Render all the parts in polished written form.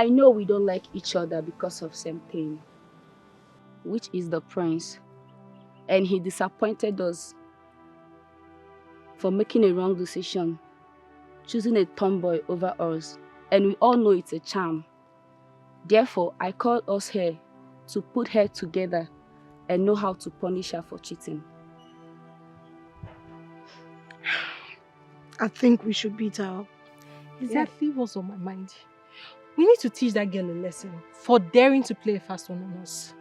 I know we don't like each other because of same thing, which is the prince. And he disappointed us for making a wrong decision, choosing a tomboy over us. And we all know it's a charm. Therefore, I called us here to put her together and know how to punish her for cheating. I think we should beat her up. Exactly what's on my mind. We need to teach that girl a lesson for daring to play a fast one on us.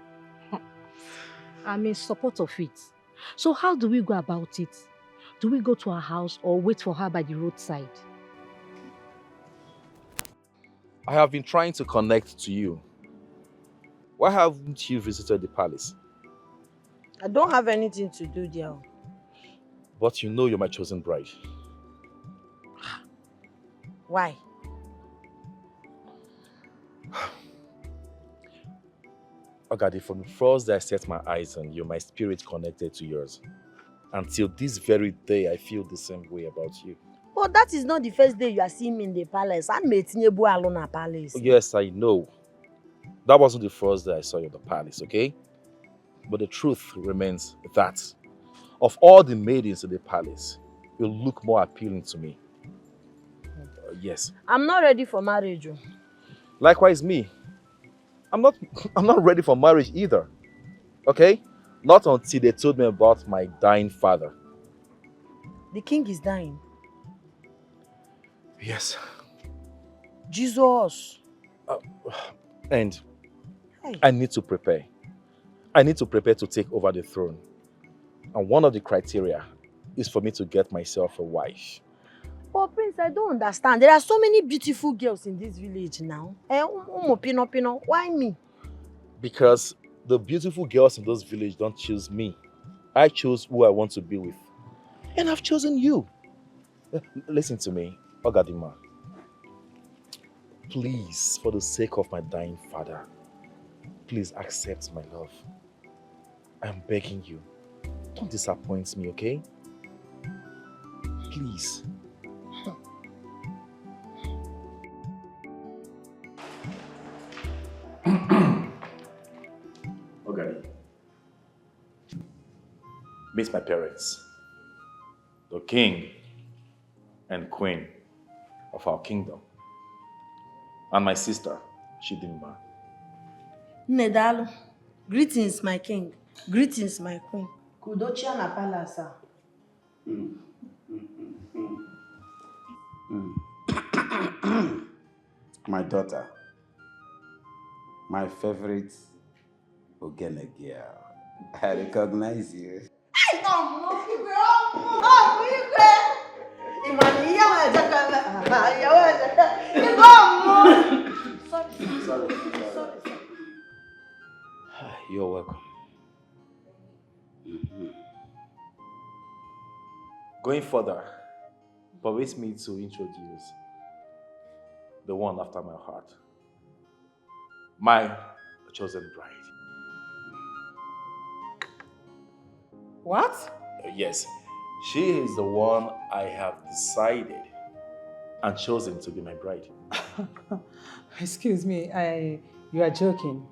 I'm in support of it. So how do we go about it? Do we go to her house or wait for her by the roadside? I have been trying to connect to you. Why haven't you visited the palace? I don't have anything to do there. But you know you're my chosen bride. Why? Ogadi, from the first day I set my eyes on you, my spirit connected to yours. Until this very day, I feel the same way about you. But that is not the first day you are seeing me in the palace. I'm meeting you alone at palace. Yes, I know. That wasn't the first day I saw you in the palace, okay? But the truth remains that of all the maidens in the palace, you look more appealing to me. Yes. I'm not ready for marriage. Likewise me. I'm not ready for marriage either. Okay? Not until they told me about my dying father. The king is dying. Yes. Jesus. And hey. I need to prepare. I need to prepare to take over the throne. And one of the criteria is for me to get myself a wife. Oh, Prince, I don't understand. There are so many beautiful girls in this village now. Why me? Because the beautiful girls in this village don't choose me. I choose who I want to be with. And I've chosen you. Listen to me, Ogadima. Please, for the sake of my dying father, please accept my love. I'm begging you. Don't disappoint me, okay? Please. Ogadi. Meet my parents. The king and queen of our kingdom. And my sister, Chidimma. Nedalo. Greetings, my king. Greetings, my queen. Kudochia na palace. My daughter. My favorite Ogbeni girl. I recognize you. Sorry. You're welcome. Going further, permit me to introduce the one after my heart. My chosen bride. What? Yes, she is the one I have decided and chosen to be my bride. Excuse me, you are joking.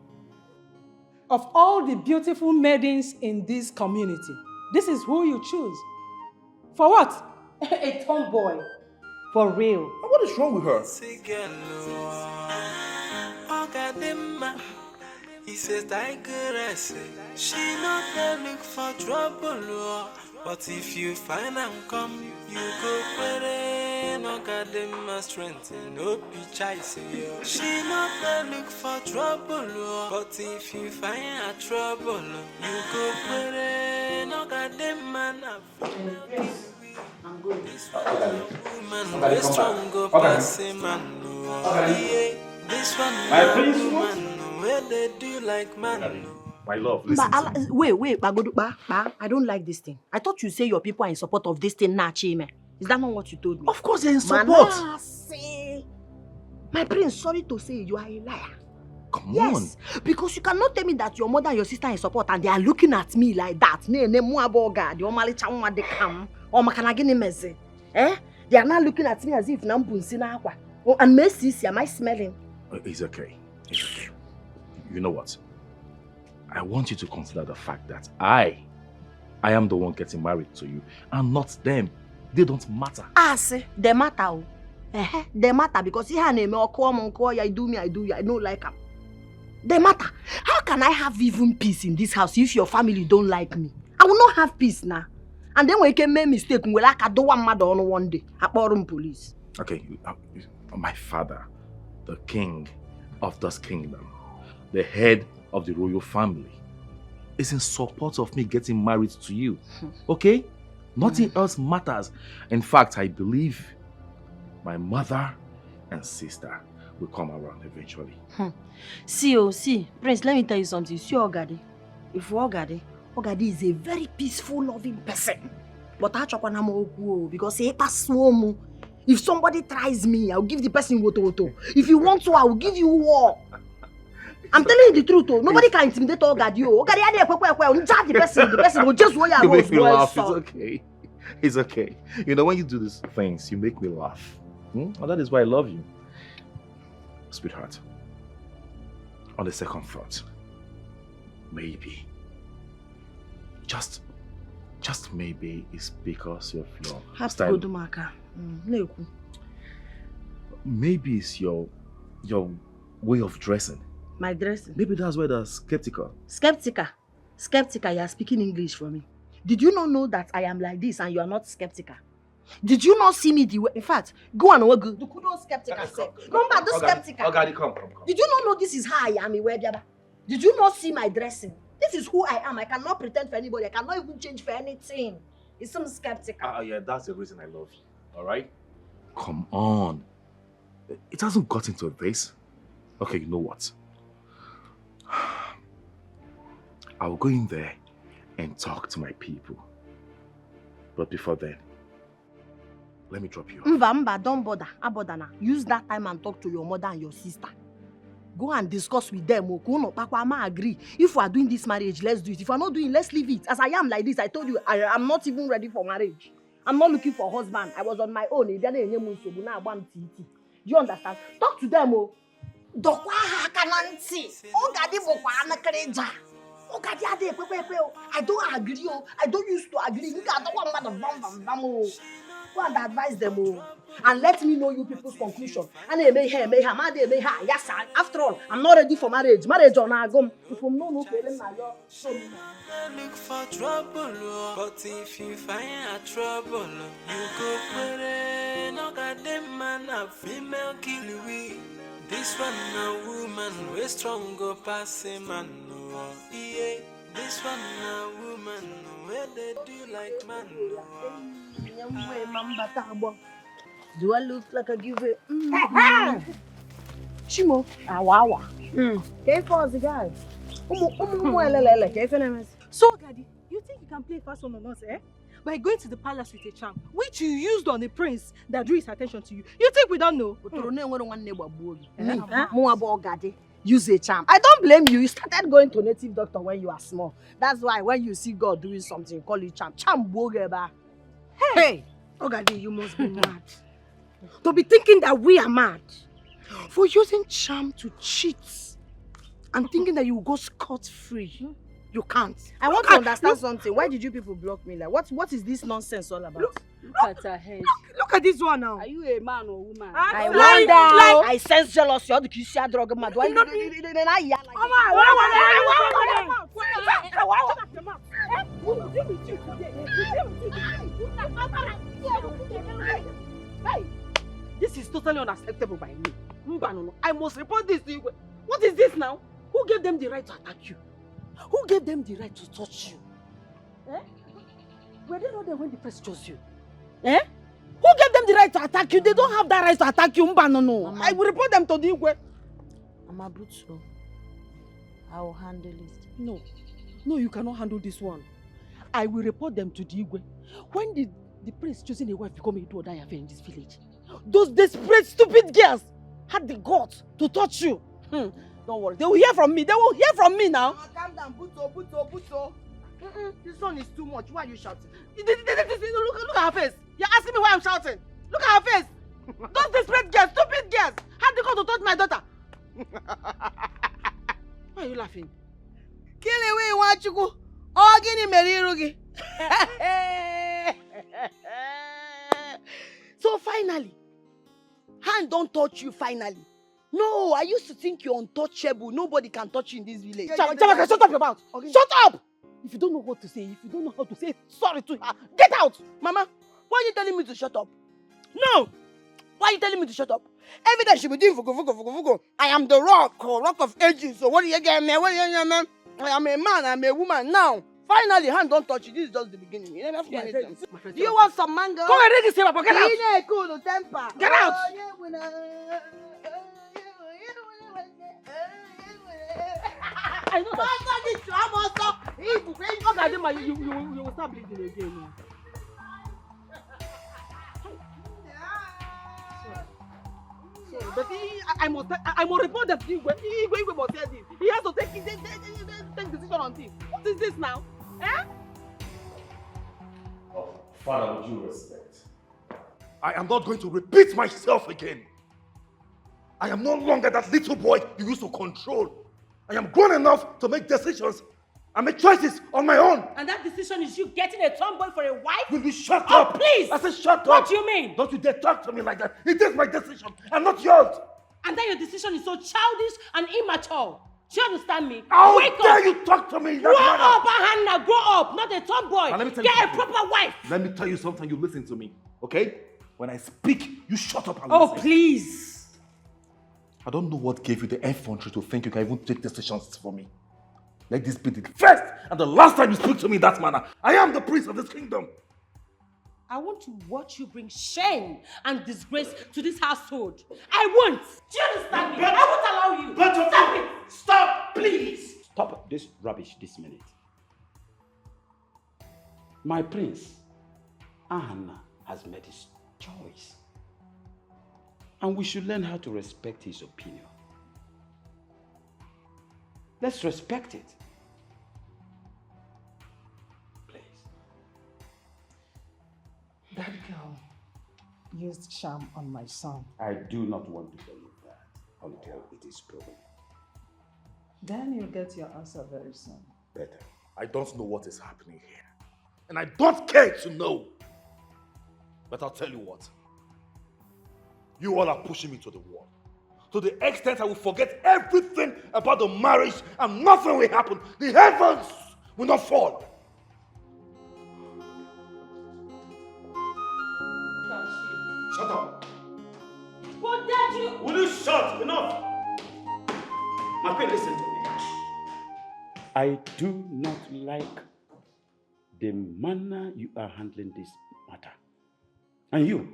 Of all the beautiful maidens in this community, this is who you choose. For what? A tomboy. For real. What is wrong with her? He says Tigeress. She not there look for trouble, but if you find and come, you go pray. No got them strength, no be chase. She not there look for trouble, but if you find a trouble, you go pray. No got them man up. I'm good. Woman, this strong go pass man. This one, woman, where they do like man. My love, listen to me. Wait, Ba. I don't like this thing. I thought you say your people are in support of this thing, Chime. Is that not what you told me? Of course they're in support. My prince, sorry to say, you are a liar. Come on. Yes, because you cannot tell me that your mother and your sister are in support and they are looking at me like that. They are not looking at me as if I'm and Messi, am I smelling? It's okay. It's okay. You know what? I want you to consider the fact that I am the one getting married to you and not them. They don't matter. See, they matter. They matter because he had a call, I do me, I do you. I don't like them. They matter. How can I have even peace in this house if your family don't like me? I will not have peace now. And then when you can make mistake, we like I do one mother on one day. I call police. Okay, my father, the king of this kingdom, the head of the royal family, is in support of me getting married to you. Okay? Nothing else matters. In fact, I believe my mother and sister will come around eventually. See, Prince, let me tell you something. See Ogadi. If Ogadi is a very peaceful, loving person. But I chop on because he pass home. If somebody tries me, I'll give the person woto. If you want to, I will give you war. I'm telling you the truth. Nobody can intimidate Ogadi. Ogadi, the person will just wait. You make me laugh. It's okay. It's okay. You know, when you do these things, you make me laugh. And that is why I love you. Sweetheart, on the second thought, maybe, just maybe it's because of your style. Maybe it's your way of dressing. My dressing? Maybe that's why they're skeptical. Skeptical, you are speaking English for me. Did you not know that I am like this and you are not skeptical? Did you not see me the way? In fact, go and work. You couldn't skeptical. Remember, do skeptical. Ogadi, come. Did you not know this is how I am? Did you not see my dressing? This is who I am. I cannot pretend for anybody. I cannot even change for anything. It's some skeptical. Yeah, that's the reason I love you. All right? Come on. It hasn't gotten to this. Okay, you know what? I'll go in there and talk to my people. But before then, let me drop you off. Mba, don't bother. Abodana. Use that time and talk to your mother and your sister. Go and discuss with them. I agree. If we are doing this marriage, let's do it. If we are not doing, let's leave it. As I am like this, I told you, I am not even ready for marriage. I'm not looking for a husband. I was on my own. Do you understand? Talk to them. I don't agree. I don't used to agree. Go and advise them and let me know you people's conclusion. And yes, after all, I'm not ready for marriage. Marriage on our gum. If I'm no Look for trouble, but if you find a trouble, you go put it. No goddamn man, a female kill we. This one a woman, we strong go pass a man. Yeah, this one a woman, where they do like man. Do I look like a giver? Chimo, awawa. For the guy. So, Ogadi, you think you can play fast on us, eh? By going to the palace with a charm, which you used on the prince that drew his attention to you. You think we don't know? Use a charm. I don't blame you. You started going to native doctor when you are small. That's why when you see God doing something, call it charm. Charm bogeba. Hey, Ogadi, you must be mad. To be thinking that we are mad for using charm to cheat and thinking that you will go scot-free. You can't. I want to understand something. Why did you people block me? Like, what is this nonsense all about? Look at her head. Look at this one now. Are you a man or woman? I wonder. I sense jealousy. You're the kissy drug mad. Why This is totally unacceptable by me. I must report this to you. What is this now? Who gave them the right to attack you? Who gave them the right to touch you? Were they not there when the press chose you? Who gave them the right to attack you? They don't have that right to attack you. I will report them to the Igwe. Mama Butsu, I will handle it. No, you cannot handle this one. I will report them to the Igwe. When did the prince choosing a wife become a do-or-die affair in this village? Those desperate, stupid girls had the guts to touch you. Don't worry, they will hear from me. They will hear from me now. Calm down, Buto. This one is too much. Why are you shouting? Look at her face. You're asking me why I'm shouting. Look at her face. Those desperate girls, stupid girls, had the guts to touch my daughter. laughing? Kiliwi Nwachukwu, ọ gịnị mere iru gị? So finally, hand don't touch you finally. No, I used to think you're untouchable. Nobody can touch you in this village. Chavaka, shut up your mouth. Shut up! If you don't know what to say, if you don't know how to say sorry to her, get out! Mama, why are you telling me to shut up? No! Why are you telling me to shut up? Every day she be doing fugo. I am the rock of ages. So what do you get me? What do you get me? I am a man, I'm a woman now. Finally, hand don't touch you. This is just the beginning. You never have to anything. Do you want some mango? Come and read this paper. Get out! Cool temper. Get out! I know that. You will start bleeding again. But I must report that Igwe must say this. He has to take decision on this. What is this now? Eh? Oh, Father, with due respect, I am not going to repeat myself again. I am no longer that little boy you used to control. I am grown enough to make decisions and make choices on my own. And that decision is you getting a tomboy for a wife? Will you shut up? Please! I said shut up! What do you mean? Don't you dare talk to me like that. It is my decision and not yours. And then your decision is so childish and immature. Do you understand me? How Wake dare up! you talk to me? Grow up, Hannah, grow up, not a tomboy. Let me tell you Get a something. proper wife. Let me tell you something, you listen to me, okay? When I speak, you shut up and Oh, listen. please. I don't know what gave you the effrontery to think you can even take decisions for me. Let this be the first and the last time you speak to me in that manner. I am the prince of this kingdom. I want to watch you bring shame and disgrace to this household. I won't. Do you understand me? I won't allow you. Stop it. Stop, please! Stop this rubbish this minute. My prince, Anna, has made his choice. And we should learn how to respect his opinion. Let's respect it. Please. That girl used charm on my son. I do not want to believe that until it is proven. Then you'll get your answer very soon. Better. I don't know what is happening here. And I don't care to know. But I'll tell you what. You all are pushing me to the wall. To the extent I will forget everything about the marriage and nothing will happen. The heavens will not fall. Shut up. But Dad, you... Will you shut? Enough! My friend, listen to me. I do not like the manner you are handling this matter. And you,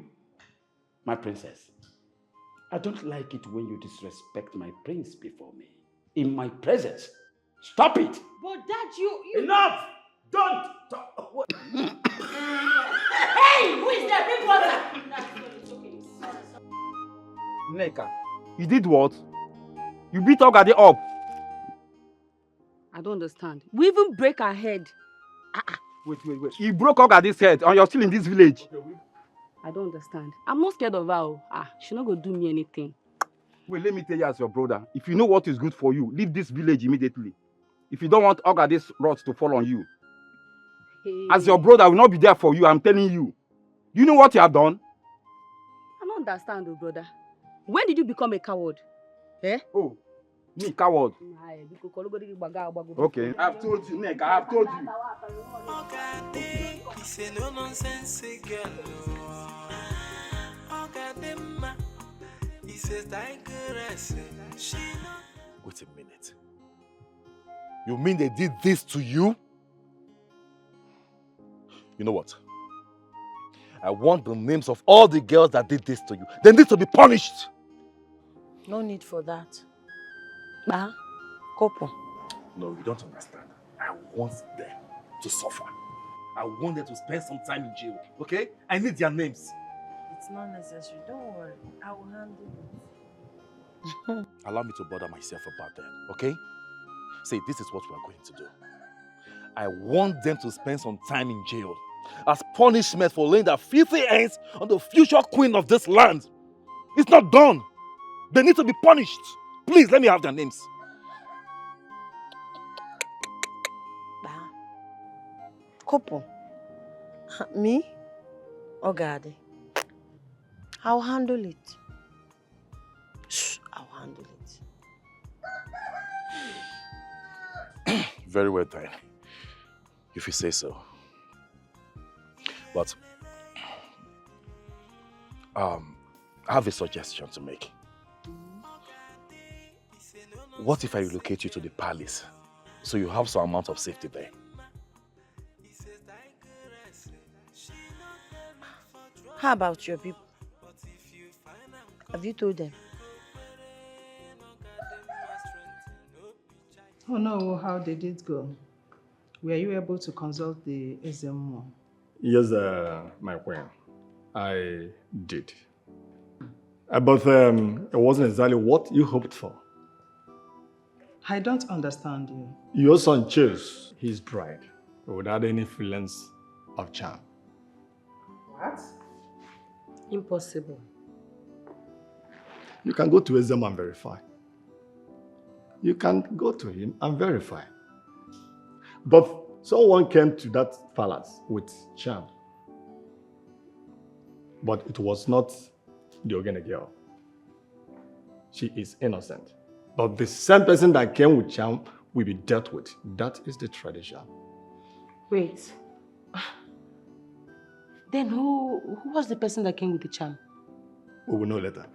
my princess, I don't like it when you disrespect my prince before me. In my presence. Stop it! But Dad, you... Enough! Don't talk. Hey! Who is there? Big brother! It's okay. Sorry. Neka, you did what? You beat Ogadi up. I don't understand. We even break her head. Wait. You broke Ogadi's head and you're still in this village. I don't understand. I'm not scared of her. She's not going to do me anything. Wait, let me tell you as your brother. If you know what is good for you, leave this village immediately. If you don't want Ogadi's wrath to fall on you. Hey. As your brother, I will not be there for you, I'm telling you. You know what you have done? I don't understand, brother. When did you become a coward? Eh? Oh, me, coward. Okay, I've told you, Neka, I've told you. Ogadi, he's a no-nonsense girl. Ogadi, he says Tigeress. Wait a minute. You mean they did this to you? You know what? I want the names of all the girls that did this to you. They need to be punished. No need for that. Couple. No, you don't understand. I want them to suffer. I want them to spend some time in jail. Okay? I need their names. It's not necessary. Don't worry. I will handle it. Allow me to bother myself about that. Okay? Say, this is what we are going to do. I want them to spend some time in jail as punishment for laying their filthy hands on the future queen of this land. It's not done. They need to be punished. Please, let me have their names. Couple? Me? Ogadi? I'll handle it. Shh, I'll handle it. Very well done. If you say so. But I have a suggestion to make. What if I relocate you to the palace so you have some amount of safety there? How about your people? Have you told them? Oh no, how did it go? Were you able to consult the SMO? Yes, my queen, I did. But it wasn't exactly what you hoped for. I don't understand you. Your son chose his bride without any feelings of charm. What? Impossible. You can go to Ezem and verify. You can go to him and verify. But someone came to that palace with charm. But it was not the Ogeni girl. She is innocent. But the same person that came with charm will be dealt with. That is the tradition. Wait. Then who was the person that came with the charm? We will know later.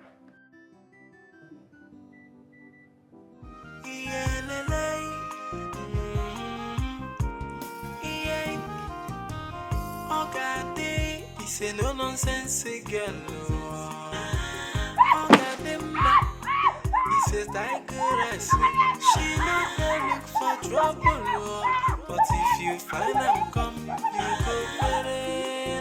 Ogadi, it's a no nonsense girl. Ogadi, it's a Tigeress. She not there look for trouble, but if you find them come, you go better.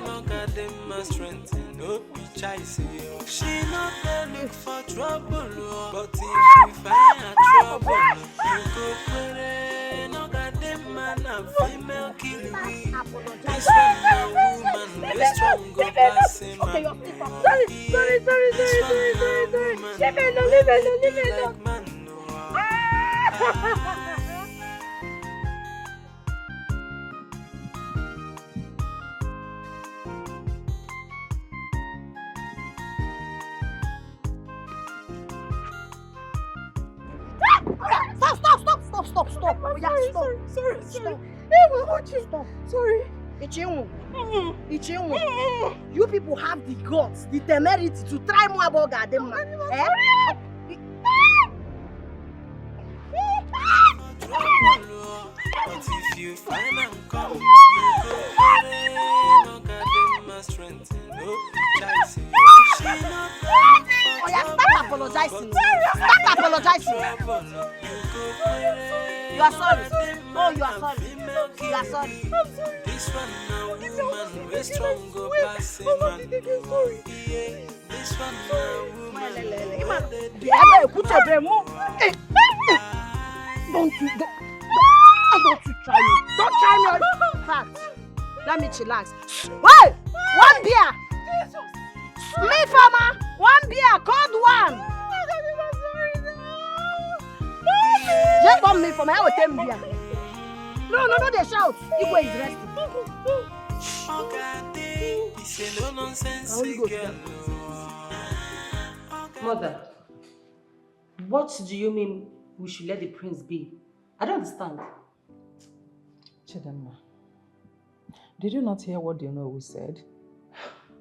Ogadi, my strength, no be chasing. She not there look for trouble, but if you find her trouble, you go better. Ogadi, man, a female kill me. This one a woman, this strong go pass him. Sorry. Leave it alone. Stop. Oh, yeah, stop. Sorry. Stop. Sorry. Ichinwu. You people have the guts, the temerity to try more about Gadema. Eh? But if you find them come, you go no Gadema strength, no chasing. She not Oh yeah, stop apologizing. Stop apologizing. You are sorry. Oh, you are sorry. You are sorry. I'm sorry. This one now woman, we strong go pass him. Sorry. This one now woman, Don't you try me. Don't try me. Fact. Let me chillax. Hey! One beer! Me farmer! One beer! Cold one! Just bomb me for my hour 10 beer. No, they shout. Igwe is resting. Mother, what do you mean we should let the prince be? I don't understand. Chidemma, did you not hear what the Onowu said?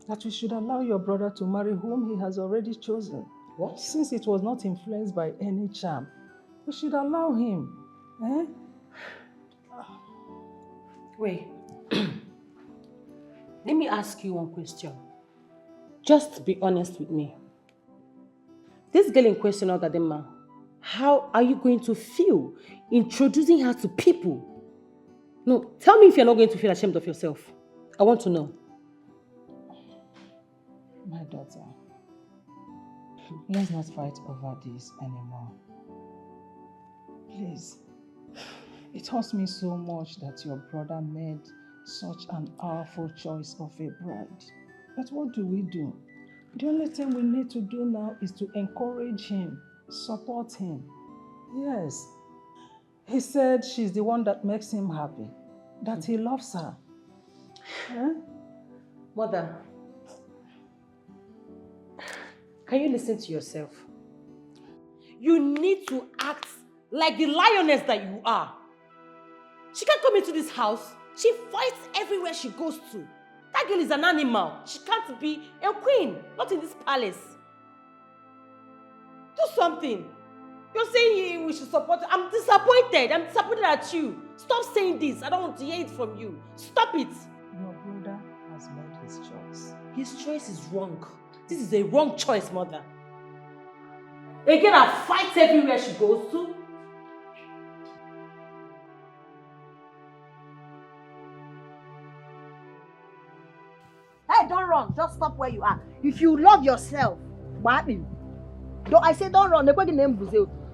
That we should allow your brother to marry whom he has already chosen. What? Since it was not influenced by any charm, we should allow him. Eh? Wait. Let me ask you one question. Just be honest with me. This girl in question, Ogadema, how are you going to feel introducing her to people? No, tell me if you're not going to feel ashamed of yourself. I want to know. My daughter, let's not fight over this anymore. Please. It hurts me so much that your brother made such an awful choice of a bride. But what do? The only thing we need to do now is to encourage him, support him. Yes. He said she's the one that makes him happy, that he loves her. Huh? Mother, can you listen to yourself? You need to act like the lioness that you are. She can't come into this house. She fights everywhere she goes to. That girl is an animal. She can't be a queen, not in this palace. Do something. You're saying we should support her. I'm disappointed. I'm disappointed at you. Stop saying this. I don't want to hear it from you. Stop it. Your brother has made his choice. His choice is wrong. This is a wrong choice, mother. A girl that fights everywhere she goes to. Hey, don't run. Just stop where you are. If you love yourself, I say don't run.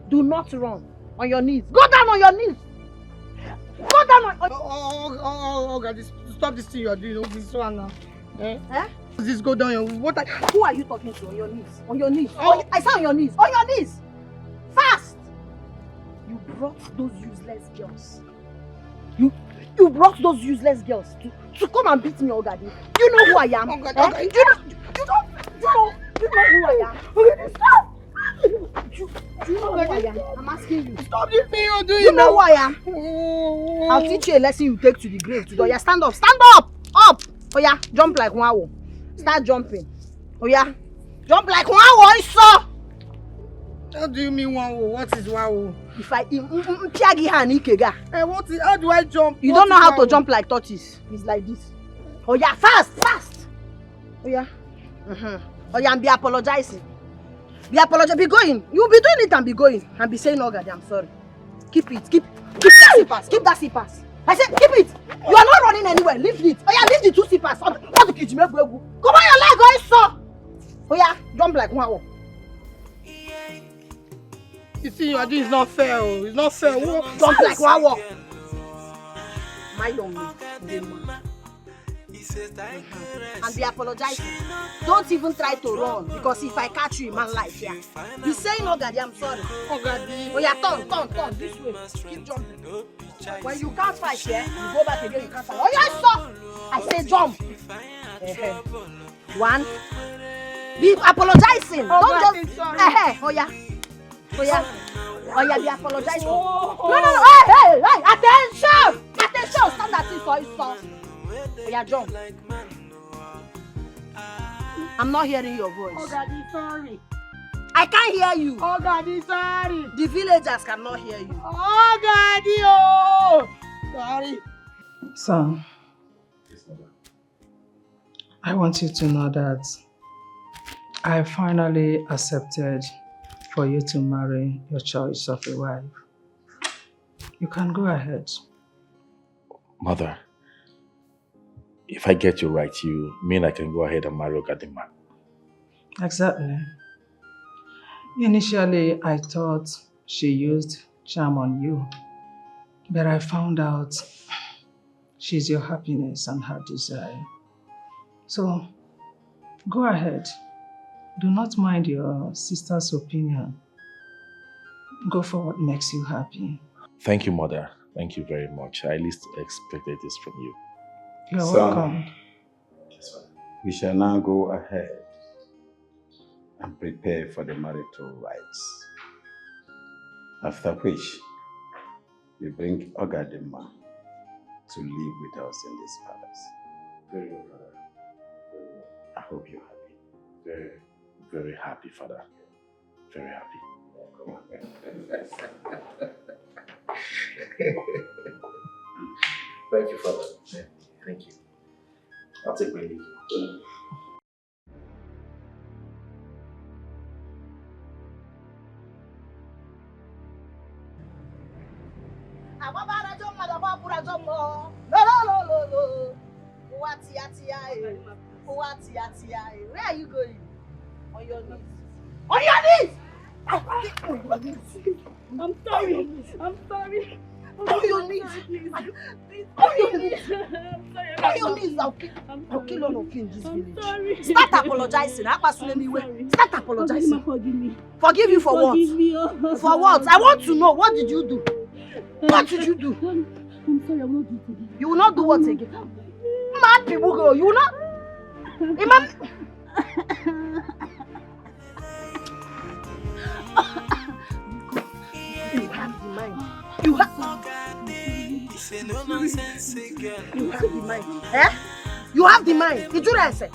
Do not run. On your knees. Go down on your knees. Go down on... Oh, God, stop this thing you are doing. This one now. Eh? Just go down. Who are you talking to? On your knees. On your knees. Oh. I say on your knees. On your knees. Fast. You brought those useless girls. You brought those useless girls to come and beat me, Ogadi. You know who I am. Okay. You know who I am. Okay, stop. You know who I am. I'm asking you. Stop this thing you're doing. You know who I am. I'll teach you a lesson you take to the grave today. Oya, stand up. Stand up. Up. Oya, jump like wow. Start jumping. Oya, jump like wow. So. How do you mean wow? What is wow? If I what is, how do I jump? You don't know how to jump like tortoise. It's like this. Oh yeah, fast. Oh yeah. Oh yeah, and be apologizing. Be going. You'll be doing it and be going. And be saying, oh God, I'm sorry. Keep it. Keep that slippers. Keep that slippers. I said, keep it. You are not running anywhere. Leave it. Oh yeah, leave the two slippers. Come on your leg, guys. So. Oh yeah, jump like wow. You see, you are doing is not fair. It's not fair. Jump like wow. My young man. And be apologizing. Don't even try to run, because if I catch you in my life, yeah. Be saying, Ogadi, I'm sorry. Ogadi. Oh yeah, turn this way. Keep jumping. When you can't fight, yeah, you go back again, you can't fight. Oh yeah, stop. I say jump. 1. Be apologizing. Don't just. Oh yeah. Oh yeah, be apologizing. No. Hey, attention. Stand that thing for you, stop. Oh yeah, jump. I'm not hearing your voice. Oh God, sorry. I can't hear you. Oh God, sorry. The villagers cannot hear you. Oh God, sorry. Son, I want you to know that I finally accepted for you to marry your choice of a wife. You can go ahead. Mother, if I get you right, you mean I can go ahead and marry Ogadima? Exactly. Initially, I thought she used charm on you, but I found out she's your happiness and her desire. So, go ahead. Do not mind your sister's opinion. Go for what makes you happy. Thank you, Mother. Thank you very much. I at least expected this from you. You're welcome. We shall now go ahead and prepare for the marital rites. After which, we bring Ogadima to live with us in this palace. Very well, Father. Very well. I hope you're happy. Very, very happy, Father. Very happy. Come on. Thank you, Father. Thank you. I'll take my leave. Where are you going? On your knees. On your knees! I'm sorry. I'm sorry. On your knees. On your knees. On your knees. I'll kill all of you in this village. Sorry. Start apologizing. Start apologizing. Forgive me. Forgive you for what? Forgive me. For what? I want to know. What did you do? What did you do? I'm sorry. I will not do it again. You will not do what again? mad people go, you know? Imam. You have the mind. You have the mind. Eh? You have the mind. Did you say?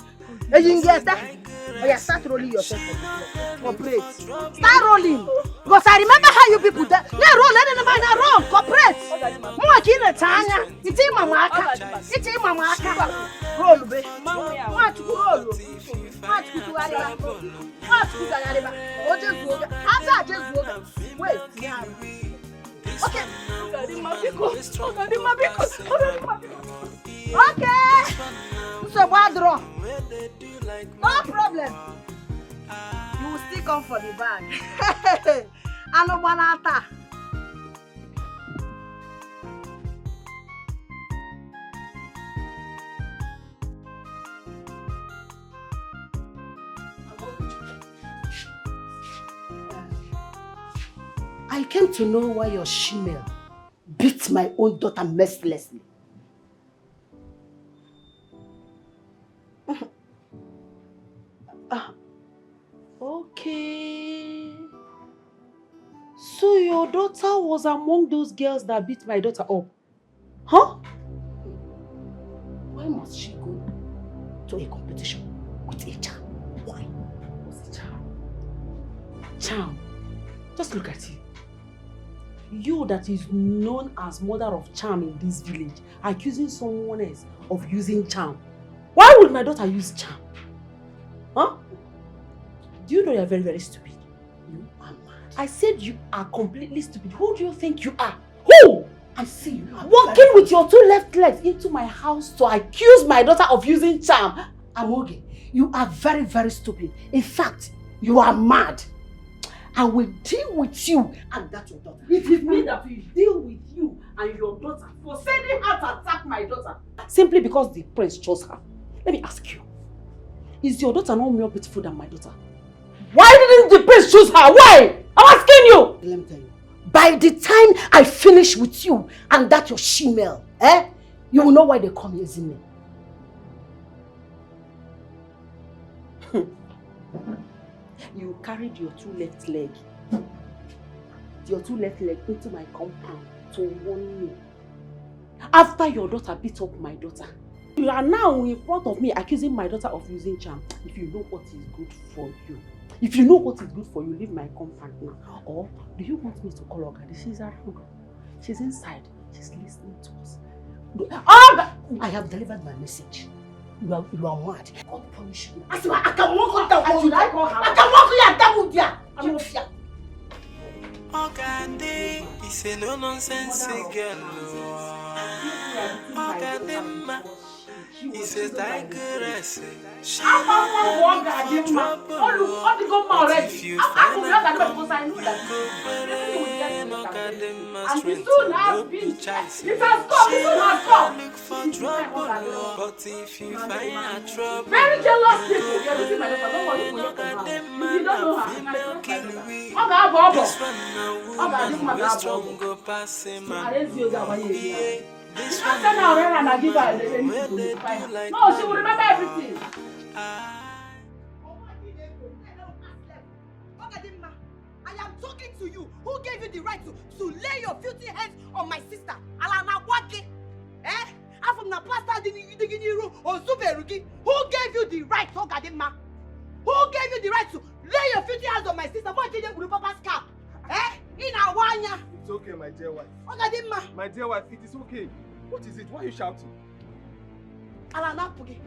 And you get that? Oh yeah, start rolling yourself corporate. Start rolling. Because I remember how you people that roll, let them mind wrong. Corporate. More kina tanya. It's in mama aka. It's in mama aka. Roll be. What to roll? What to do ariba? What to do ariba? Oje zuoga. Asa aje zuoga. Wait. Okay. Okay. So bad draw. No problem. You will still come for the bag. I know banata. I came to know why your shemale beat my own daughter mercilessly. Okay. So your daughter was among those girls that beat my daughter up? Huh? Why must she go to a competition with a charm? Why? What's a charm? Charm. Just look at you. You that is known as mother of charm in this village, accusing someone else of using charm. Why would my daughter use charm? Huh? Do you know you are very, very stupid? You are mad. I said you are completely stupid. Who do you think you are? Who? I see you are walking with your two left legs into my house to accuse my daughter of using charm. Amoge, you are very, very stupid. In fact, you are mad. I will deal with you and that your daughter. It is me that will deal with you and your daughter for sending her to attack my daughter. Simply because the prince chose her. Let me ask you. Is your daughter not more beautiful than my daughter? Why didn't the prince choose her? Why? I'm asking you! Let me tell you. By the time I finish with you and that your shemale, you will know why they come using me. You carried your two left leg into my compound to warn me. After your daughter beat up my daughter, you are now in front of me accusing my daughter of using charm. If you know what is good for you, leave my compound now. Or do you want me to call Ogadi? She's around. She's inside. She's listening to us. I have delivered my message. You are mad. God punish you. I can walk on that wall. I can walk on that wall there. I'm not fear. Ogadi is a no-nonsense girl. Ogadi is a Tigeress. She not for trouble. But if you find her, you go burn Ogadi strength. No be choice. She not look for trouble. But if you find her trouble, very jealous people. this one now woman we strong go pass him man. This one now woman where they do like no, she will remember everything. I am talking to you. Who gave you the right to lay your filthy hands on my sister? Alana Waki. I'm from the pastor Diginiru or Zuberugi. Who gave you the right, Ogadima? Who gave you the right to lay your filthy hands on my sister? What did you do, Papa's cap? In Awanya. It's okay, my dear wife. Ogadima. My dear wife, it is okay. What is it? Why are you shouting? Alana Pugi.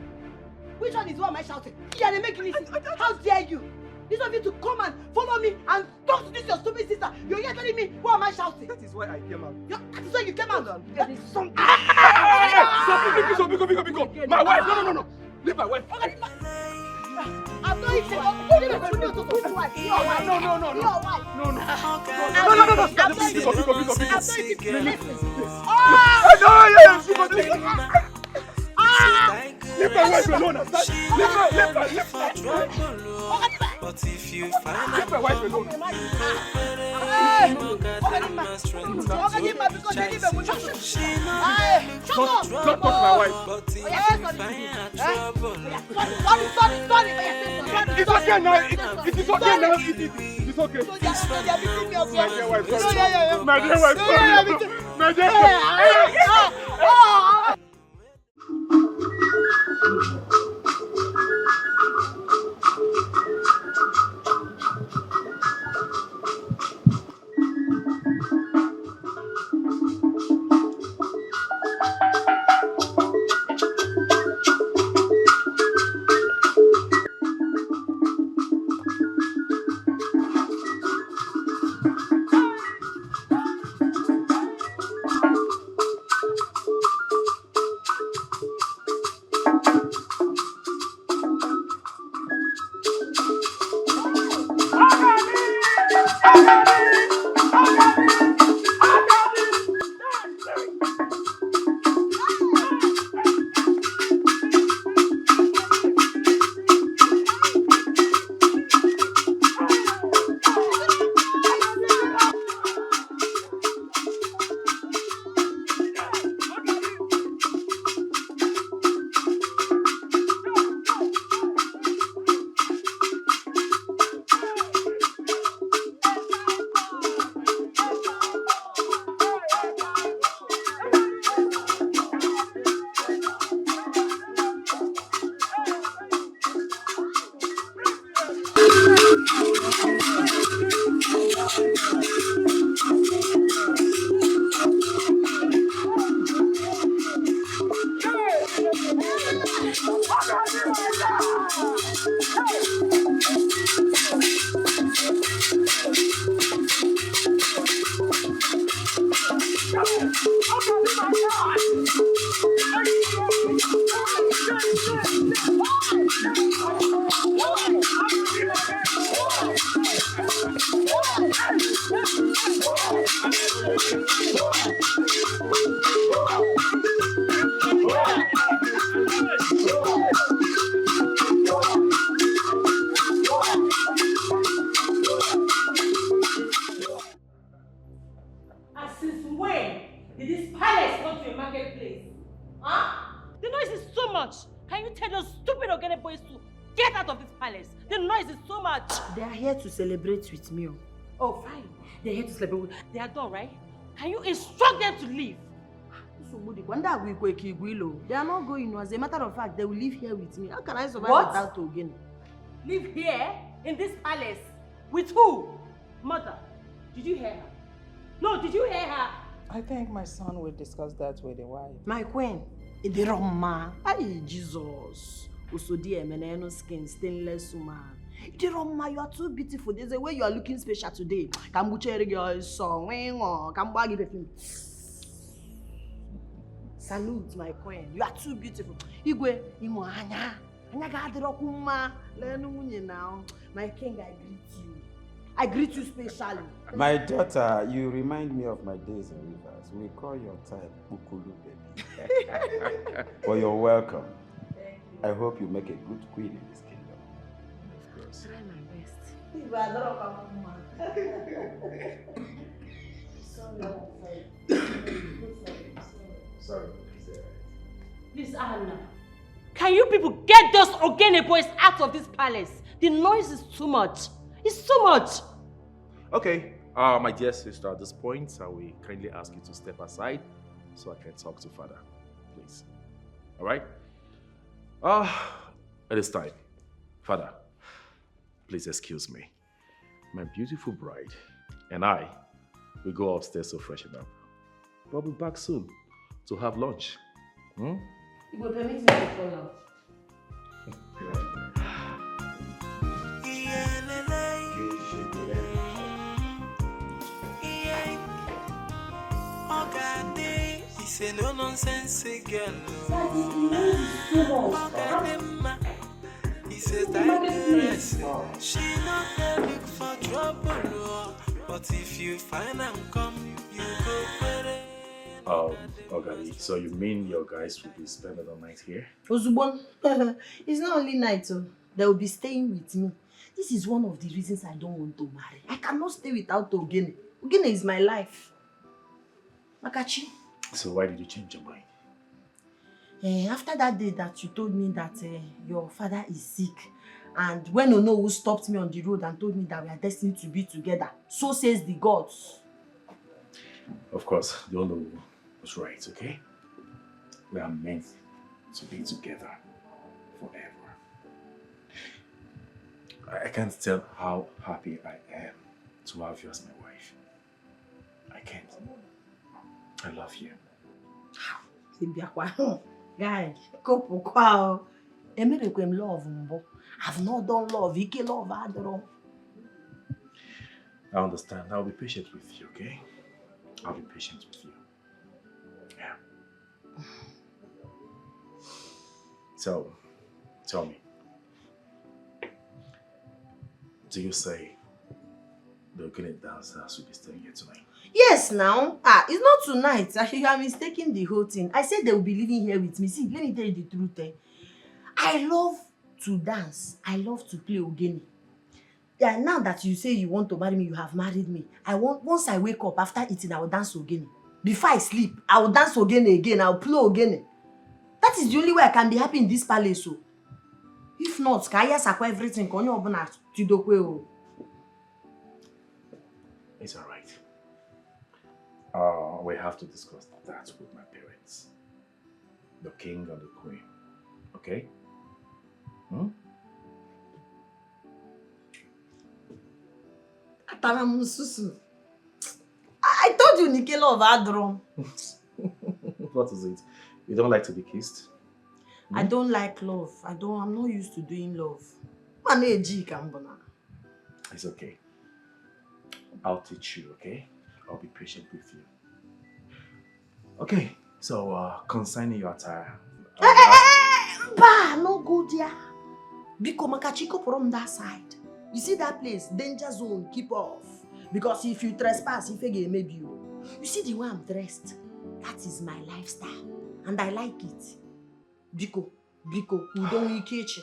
Which one is what am I shouting? Yeah, they make me. How dare you? This of you to come and follow me and talk to this your stupid sister. You're here telling me what am I shouting? That is why I came out. That is why you came out. There is something. Biko. My wife. No. Leave my wife. I'm not even. Your wife. Your wife. No. Leave my wife alone. Leave my But if you find my wife alone. Ogadimma strength. She not look for Don't touch my wife. but if you find trouble, It's okay now. It is okay now. It is okay. My dear wife, sorry. My dear wife, sorry. My dear wife. To celebrate with me. Oh, fine. They're here to celebrate. They are done, right? Can you instruct them to leave? They are not going. As a matter of fact, they will live here with me. How can I survive What? without Ogeni? Live here? In this palace? With who? Mother, did you hear her? No, did you hear her? I think my son will discuss that with the wife. My queen, the Roma. Ay, Jesus. Usodi emeneno skin, stainless woman. Roma, you are too beautiful. There's a way you are looking special today. Salute, my queen. You are too beautiful. Igwe, anya now. My king, I greet you. I greet you specially. My daughter, you remind me of my days in Rivers. We call your type Ukulu baby. But you're welcome. I hope you make a good queen in this kingdom. Of course. Try my best. Sorry. Please, Anna, can you people get those Ogeni boys out of this palace? The noise is too much. It's too much. Okay, my dear sister, at this point, I will kindly ask you to step aside so I can talk to Father, please. All right? It is time. Father, please excuse me. My beautiful bride and I will go upstairs to freshen up. We'll be back soon to have lunch. You will permit me to follow. Ogadi, he's a no nonsense girl. He's a Tigeress. She not there look for trouble, but if you find and come, you go better. Ogadi, so you mean your guys will be spending the night here? Ozubon, it's not only night, they will be staying with me. This is one of the reasons I don't want to marry. I cannot stay without Ogeni. Ogene is my life. Makachi. So why did you change your mind? After that day that you told me that your father is sick, and when Ono stopped me on the road and told me that we are destined to be together, so says the gods. Of course, the Ono was right, okay? We are meant to be together forever. I can't tell how happy I am to have you as my wife. I can't. I love you. Guy, couple kwao. Emerekwem love mbo. I've not done love. Ike love adoro. I understand. I'll be patient with you, okay? I'll be patient with you. Yeah. So, tell me. Do you say the Ogene dancers will be staying here tonight? Yes, now. It's not tonight. You are mistaking the whole thing. I said they will be living here with me. See, let me tell you the truth. I love to dance. I love to play Ogene. Yeah, now that you say you want to marry me, you have married me. Once I wake up after eating, I will dance Ogene. Before I sleep, I will dance Ogene again. I will play Ogene. That is the only way I can be happy in this palace. So. If not, Kaya sakwa everything. It's all right. We have to discuss that with my parents. The king and the queen. Okay? I told you Nikela of Adron. What is it? You don't like to be kissed? I don't like love. I'm not used to doing love. It's okay. I'll teach you, okay? I'll be patient with you. Okay, so concerning your attire. No go there. Biko Makachiko from that side. You see that place? Danger zone, keep off. Because if you trespass, if you maybe you. You see the way I'm dressed? That is my lifestyle. And I like it. Biko, you don't catch.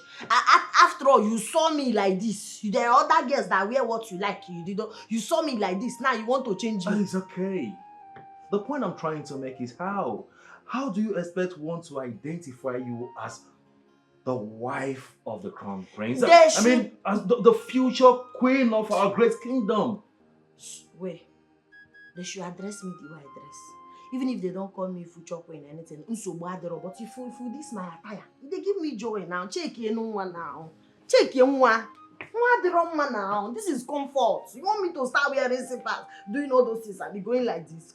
After all, you saw me like this. There are other girls that wear what you like. You saw me like this. Now you want to change me. It's okay. The point I'm trying to make is how? How do you expect one to identify you as the wife of the crown prince? I mean, as the future queen of our great kingdom. Wait. They should address me the way I dress. Even if they don't call me future queen or anything, but if this my attire, they give me joy now. Check your one now. Check your one. Now. This is comfort. You want me to start wearing slippers, doing all those things and be going like this?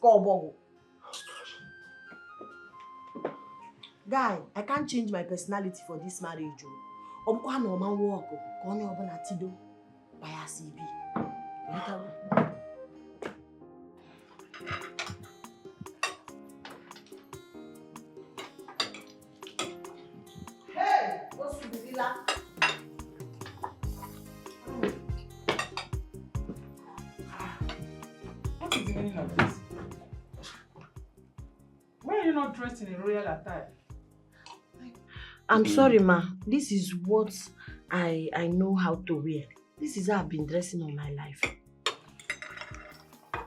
Guy, I can't change my personality for this marriage. Hey, what's the villa? What is the meaning of this? Why are you not dressed in a royal attire? I'm sorry, ma. This is what I know how to wear. This is how I've been dressing all my life.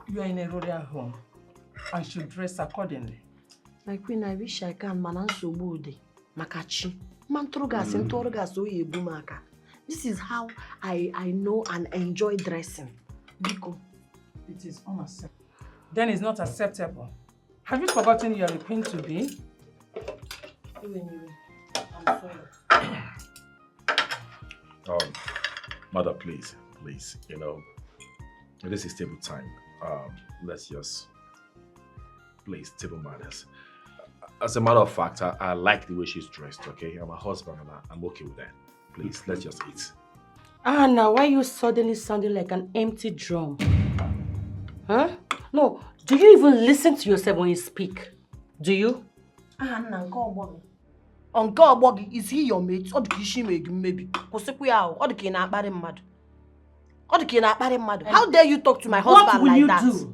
You are in a royal home and should dress accordingly. My queen, I wish I can. Makachi. This is how I know and enjoy dressing. Biko. It is unacceptable. Then it's not acceptable. Have you forgotten you are a queen to be? I'm sorry. Mother, please, this is table time. Let's just, please, table manners. As a matter of fact, I like the way she's dressed, okay? I'm a husband and I'm okay with that. Please, let's just eat. Now why are you suddenly sounding like an empty drum? Huh? No, do you even listen to yourself when you speak? Do you? Uncle, is he your mate? Or do you maybe? How dare you talk to my husband like that? What will you do?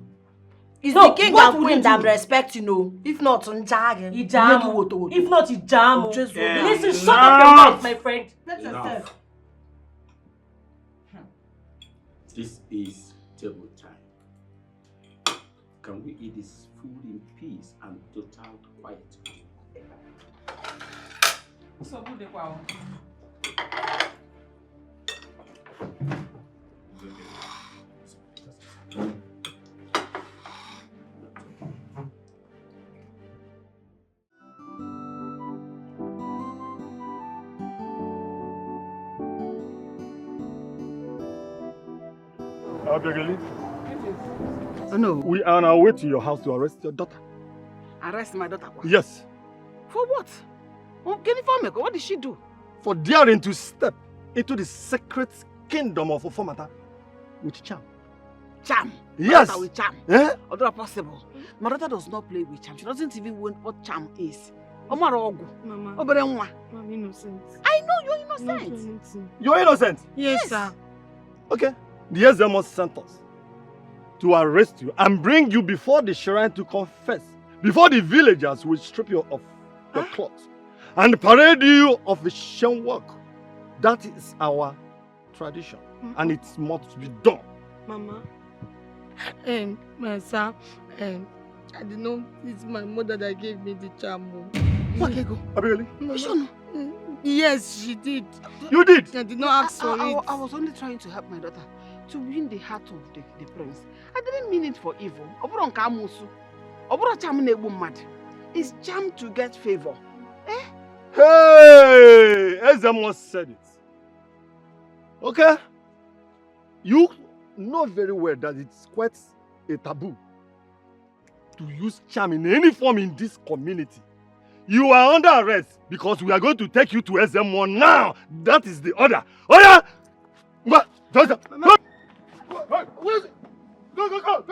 It's the king and queen that I'm respecting, If not, If not, Listen, shut up your mouth, my friend. Enough. This is table time. can we eat this food in peace and total quiet? So good, wow. Abigail, Oh no. we are on our way to your house to arrest your daughter. Arrest my daughter? Yes. For what? Oh, Kenny, what did she do? For daring to step into the sacred kingdom of Ofomata with charm. Charm? Yes. My daughter with charm? Eh? Although possible. My daughter does not play with charm. She doesn't even know what charm is. Mama, I'm innocent. I know you're innocent. You're innocent? Yes, sir. Okay. The Ezemos sent us to arrest you and bring you before the shrine to confess. Before the villagers will strip you of your clothes and parade you of a shame work. That is our tradition, and it must be done. Mama, sir, I did not, it's my mother that gave me the charm. Really? Yes, she did. You did? I did not ask for it. I was only trying to help my daughter to win the heart of the prince. I didn't mean it for evil. It's charm to get favor. Eh? Hey! Ezemos said it. Okay? You know very well that it's quite a taboo to use charm in any form in this community. You are under arrest because we are going to take you to Ezemo now. That is the order. Oh yeah! What? Go! Where is it? Go!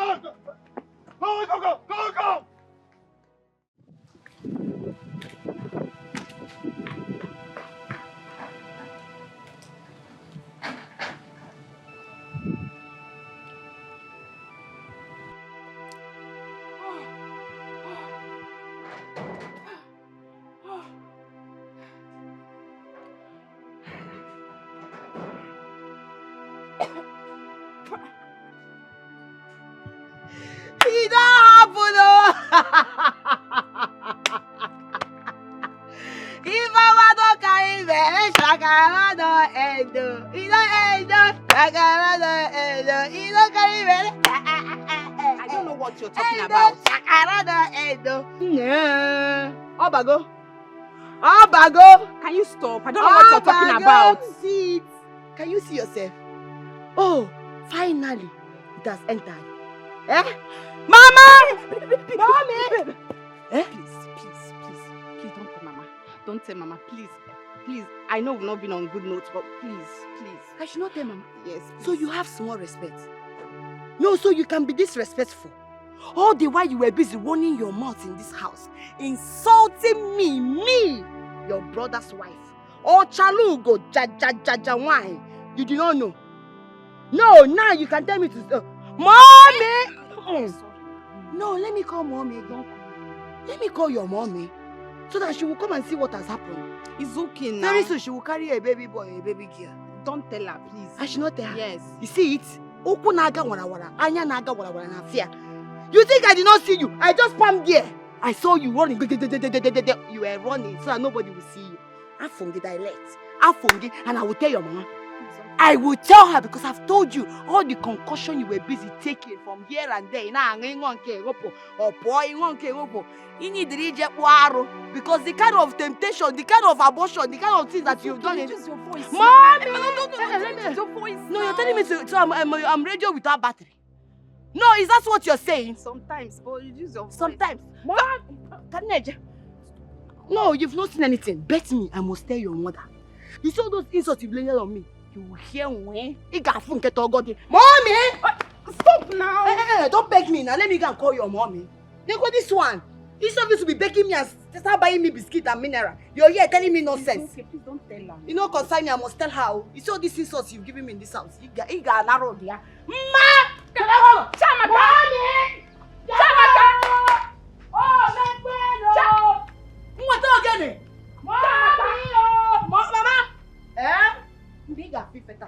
It don't happen, if I don't carry me, Shakara don't end. It don't end. Shakara don't end. It don't carry me. I don't know what you're talking about. Shakara don't end. Yeah. Obago. Can you stop? I don't know what you're talking about. See it. Can you see yourself? Oh, finally, it has entered. Eh? Mama! Mommy! Eh? Please, don't tell Mama. Don't tell Mama, please. Please, I know we've not been on good notes, but please. I should not tell Mama. Yes. So you have small respect. No, so you can be disrespectful. All the while you were busy running your mouth in this house, insulting me, your brother's wife. Oh, Chalugo, ja wine. You do not know. No, now you can tell me to Mommy! No, let me call Mommy again. Let me call your Mommy so that she will come and see what has happened. It's okay now. Very soon she will carry a baby boy or a baby girl. Don't tell her, please. I should not tell her. Yes. You see it? Oku naga wara, anya naga wara na fear. You think I did not see you? I just palmed there. I saw you running. You were running so that nobody will see you. Afungi dialect. Afungi, and I will tell your mama. I will tell her because I've told you all the concussion you were busy taking from here and there. Because the kind of temptation, the kind of abortion, the kind of things that you've done. Reduce your voice. Mommy! Reduce your voice. No, you're telling me so I'm radio without battery. No, is that what you're saying? Sometimes, but reduce your voice. Sometimes. No, you've not seen anything. Bet me, I must tell your mother. You saw those insults you've laid on me. You will hear when it got funky to Ogadi. Mommy! Stop now! Hey, don't beg me now. Let me go and call your mommy. Then go this one. Instead of you to be begging me and start buying me biscuit and mineral, you're here telling me nonsense. Okay, please don't tell her. You know, concern me, I must tell her. You saw these insults you've given me in this house. You got narrow there. Ma! Chamaka! Mommy! Chamaka! Oh, my friend! What again? Mommy! Mama! Eh? Biga fifeta.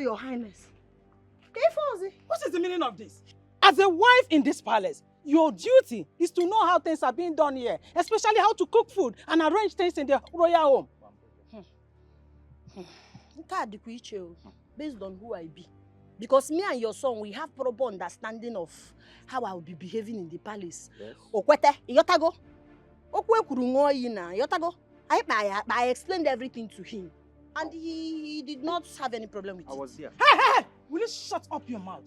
Your Highness. What is the meaning of this? As a wife in this palace, your duty is to know how things are being done here, especially how to cook food and arrange things in the royal home. Based on who I be. Because me and your son, we have proper understanding of how I will be behaving in the palace. Yes. Okwete, yotago. Okwe kurungo ina, yotago. I explained everything to him. And he did not have any problem with it. I was here. Hey! Will you shut up your mouth?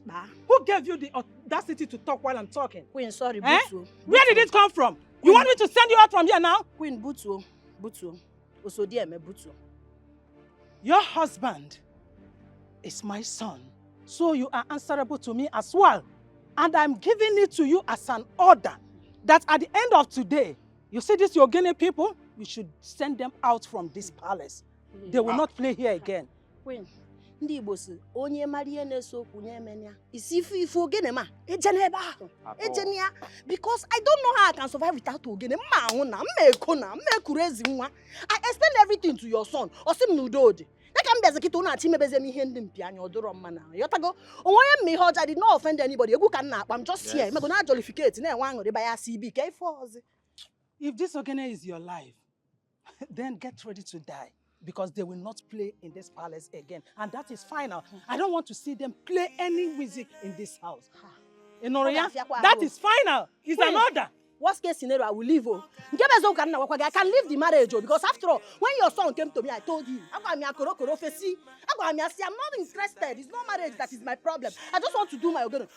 Who gave you the audacity to talk while I'm talking? Queen, sorry, eh? Butu. Where did it come from? You want me to send you out from here now? Queen, Butu. Osodieme, Butu. Your husband is my son, so you are answerable to me as well. And I'm giving it to you as an order that at the end of today, you see these Ogeni people, you should send them out from this palace. They will not play here again. Queen, ndị Igbo si onye mara ihe na-eso okwu nye emenya. Isi ife ogene ma ejene ebe ahụ. Ejene ya because I don't know how I can survive without ogene. Mma ahụ na, mma eko na, mma ekuru ezi nwa. I explain everything to your son. Osi m n'udo dị. Neka m bịazi kịta ụnụ achị mebeze m ihe ndị mpi anya ọdụrọ mma na. Yotago, onwe m ihe ọjọọ, I did not offend anybody. Egwu ka m na-akpa m just here. Mego na jollificate na-enwe aṅụrị ba ya CB ka ife ọzọ. If this ogene is your life, then get ready to die. Because they will not play in this palace again. And that is final. I don't want to see them play any music in this house. Inoria, that is final. It's an order. Worst case scenario, I will leave. I can leave the marriage because after all, when your son came to me, I told him, I'm not interested. It's not marriage that is my problem. I just want to do my own.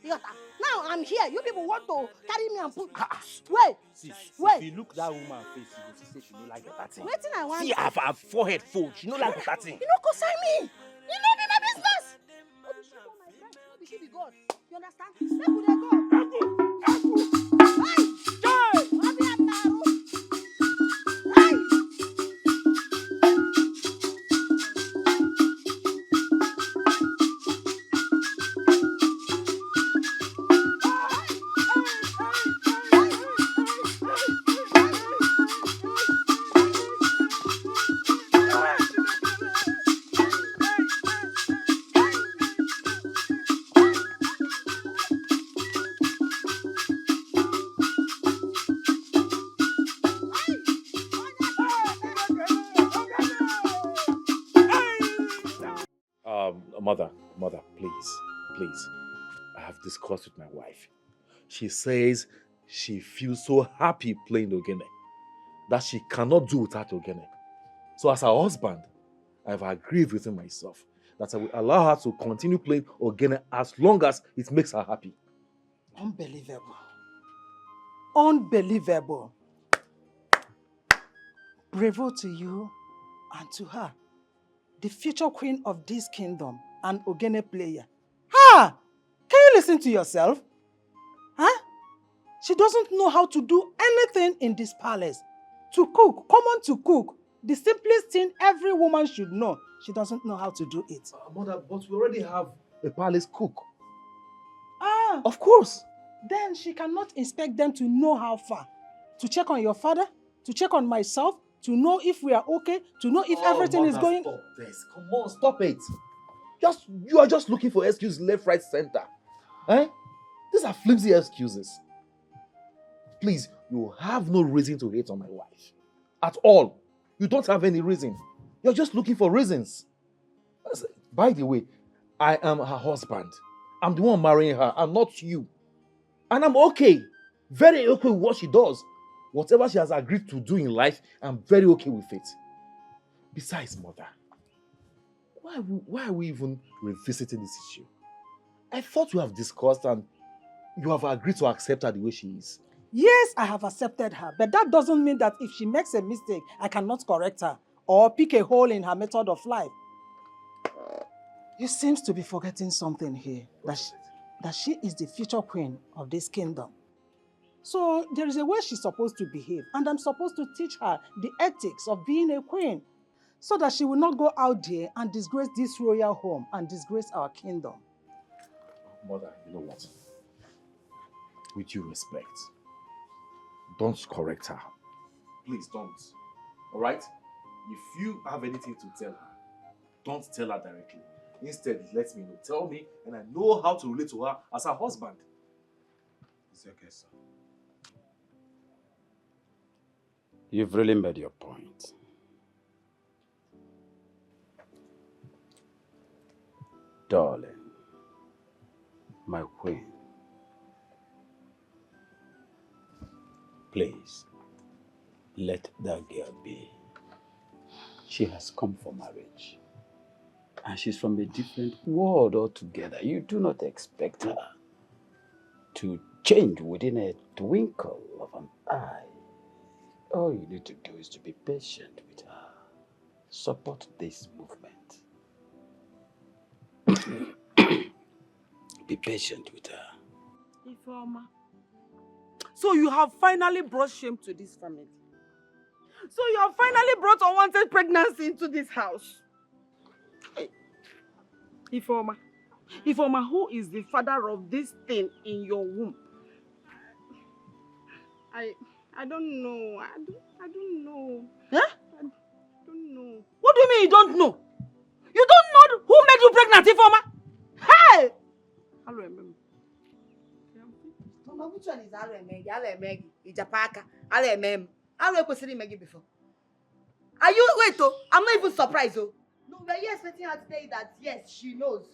Now I'm here. You people want to carry me and put. Wait. If you look that woman face, you will see she no like that thing. Waiting, I want. See her forehead fold. She no like that thing. You know, consign me. You know be my business. Maybe she be God. You understand? Where would I go? Hey! Joy! What be happening? Hey! Mother, please. I have discussed with my wife. She says she feels so happy playing Ogene that she cannot do without Ogene. So as her husband, I've agreed within myself that I will allow her to continue playing Ogene as long as it makes her happy. Unbelievable. Unbelievable. Bravo to you and to her, the future queen of this kingdom and Ogene player. Ha! Can you listen to yourself? Huh? She doesn't know how to do anything in this palace. To cook, come on to cook. The simplest thing every woman should know. She doesn't know how to do it. Mother, but we already have a palace cook. Ah! Of course. Then she cannot expect them to know how far. To check on your father, to check on myself, to know if we are okay, to know if everything is going... Stop this. Come on, stop it. You are just looking for excuses left, right, center. Eh? These are flimsy excuses. Please, you have no reason to hate on my wife. At all. You don't have any reason. You're just looking for reasons. By the way, I am her husband. I'm the one marrying her, and not you. And I'm okay. Very okay with what she does. Whatever she has agreed to do in life, I'm very okay with it. Besides, Mother, why are we even revisiting this issue? I thought we have discussed and you have agreed to accept her the way she is. Yes, I have accepted her, but that doesn't mean that if she makes a mistake, I cannot correct her or pick a hole in her method of life. You seem to be forgetting something here, that she is the future queen of this kingdom. So there is a way she's supposed to behave, and I'm supposed to teach her the ethics of being a queen so that she will not go out there and disgrace this royal home and disgrace our kingdom. Mother, you know what? With due respect, don't correct her. Please don't. All right? If you have anything to tell her, don't tell her directly. Instead, let me know. Tell me, and I know how to relate to her as her husband. It's okay, sir. You've really made your point. Darling, my queen, please, let that girl be. She has come for marriage. And she's from a different world altogether. You do not expect her to change within a twinkle of an eye. All you need to do is to be patient with her. Support this movement. Be patient with her. Ifeoma. So you have finally brought shame to this family. So you have finally brought unwanted pregnancy into this house. Hey. Ifeoma. Ifeoma, who is the father of this thing in your womb? I don't know. I don't know. Huh? I don't know. What do you mean you don't know? You don't know who made you pregnant, Ifeoma? Hey! Mama, which one is Alemegi? Alemegi, Ijapaka, Alemem. I've Megi before. Are you wait oh? I'm not even surprised oh. No, but you're expecting her to tell you that yes, she knows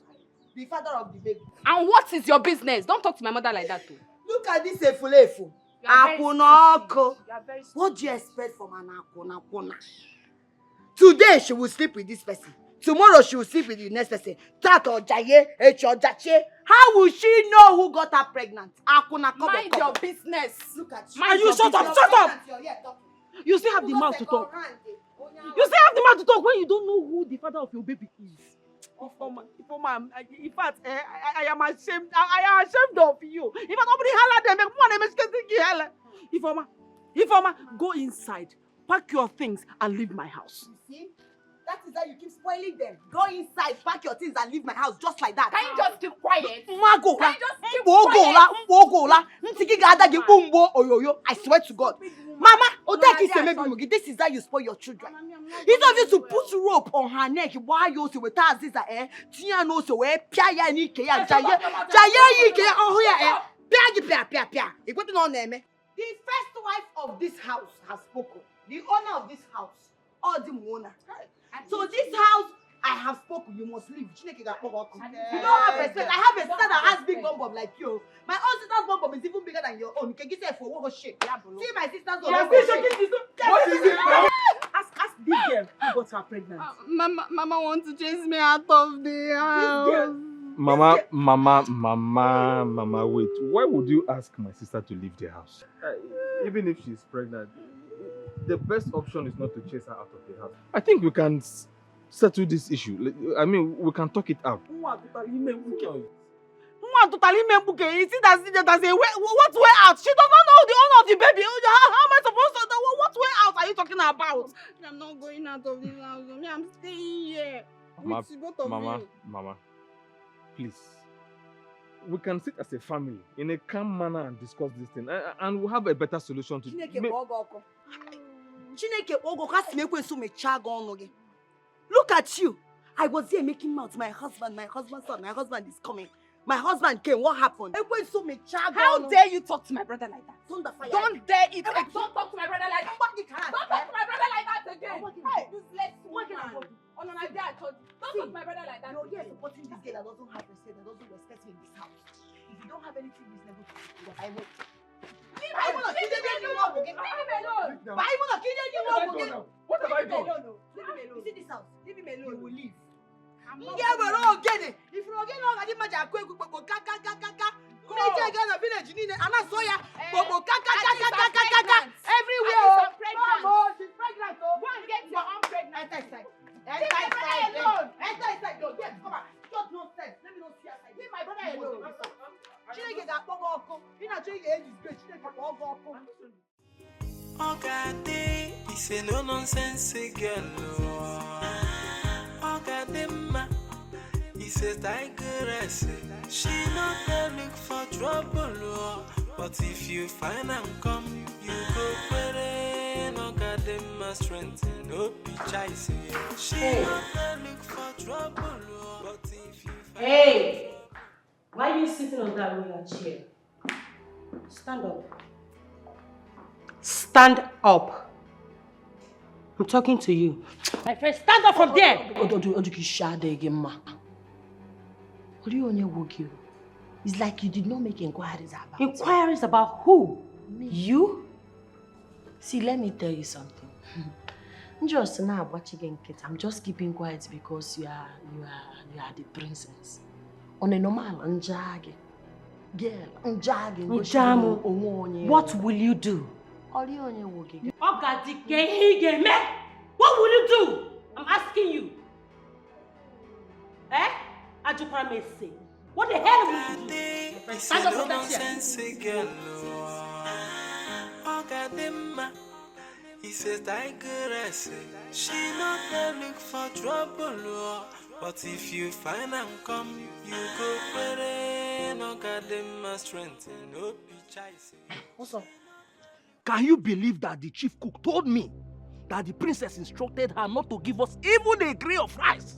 the father of the baby. And what is your business? Don't talk to my mother like that too. Look at this efulefu. Akunoko. What do you expect from an akunakuna? Today she will sleep with this person. Tomorrow she will sleep with the next person. That or Jaye, or Jache. How will she know who got her pregnant? Mind your business. Look at you. And you shut up, shut up! You still have the mouth to talk. You still have the mouth to talk when you don't know who the father of your baby is. Ifeoma, in fact, I am ashamed. I am ashamed of you. If nobody holler them, Ifeoma, go inside, pack your things, and leave my house. You see? That is how you keep spoiling them. Go inside, pack your things, and leave my house just like that. Can you just keep quiet? Magola, I swear to God. Mama, this is how you spoil your children. It's obvious to put rope on her neck. Why you so with us is Tia no so Pia Nike and Jaya oh yeah, Pia. It wasn't on them. The first wife of this house has spoken. The owner of this house, or the owner. So this house, I have spoken. You must leave. You don't have respect. I have a sister that has big bum bum like you. My own sister's bum bum is even bigger than your own. You can get it for what shit. See my sister's bum. What is it? Ask this girl who got her pregnant. Mama wants to chase me out of the house. Mama, wait. Why would you ask my sister to leave the house? Even if she's pregnant, the best option is not to chase her out of the house. I think we can settle this issue. I mean, we can talk it out. You see that say, what way out? She does not know the owner of the baby. How am I supposed to know? What way out are you talking about? I'm not going out of this house. I'm staying here. Mama, please. We can sit as a family in a calm manner and discuss this thing, and we'll have a better solution to Look at you. I was here making mouth. My husband is coming. My husband came. What happened? How dare you talk to my brother like that? Don't dare it. Don't talk to my brother like that. Don't talk to my brother like that again. Hey, useless woman. Oh no, I told you. Don't talk to my brother like that. You're here supporting this girl that doesn't have respect, that doesn't respect me in this house. If you don't have anything reasonable to do, I will. Leave me alone. What have I done? You see this house? Leave him alone. You will leave. Yeah, we're all getting. If you're getting all the magic, everywhere. She's pregnant. Go and get your own pregnant. Enter inside. Go. Yes, come on. Talk nonsense. Let me not see outside. Leave my brother alone. Ogadi is a no nonsense girl. Ogadi ma is a Tigeress. She not there look for trouble, but if you find and come, you go pere. Ogadi. Ogadi must strength, no be chasing. She not look for trouble, but if you Hey! Why are you sitting on that roller chair? Stand up. Stand up. I'm talking to you. My friend, stand up from there! It's like you did not make inquiries about Inquiries about who? me. You? See, let me tell you something. Just now watching it, I'm just keeping quiet because you are the princess. On a normal njage. Girl, njage. Njamu. What will you do? Ogadi. What will you do? I'm asking you. Eh? Ajupramese. What the hell will you do? Stand up from that chair. Ogadi, he says Tigeress. She not there look for trouble, but if you find and come, you go pray. Ogadi must strength, no be chasing. What's up? Can you believe that the chief cook told me that the princess instructed her not to give us even a grain of rice?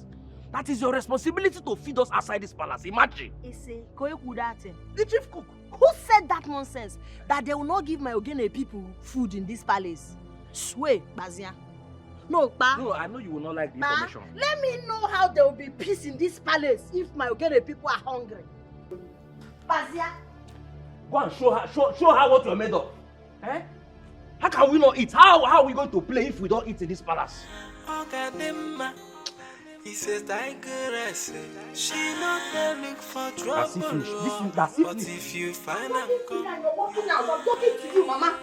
That is your responsibility to feed us outside this palace. Imagine. The chief cook. Who said that nonsense? That they will not give my Ogene people food in this palace? Swear, Bazia. No, Pa. No, I know you will not like the information. Let me know how there will be peace in this palace if my Ogene people are hungry. Bazia. Go and show her what you're made of. Eh? How can we not eat? How are we going to play if we don't eat in this palace? Ogadi, he says Tigeress. She not there look for trouble, but if you find and come. I'm talking to you, Mama.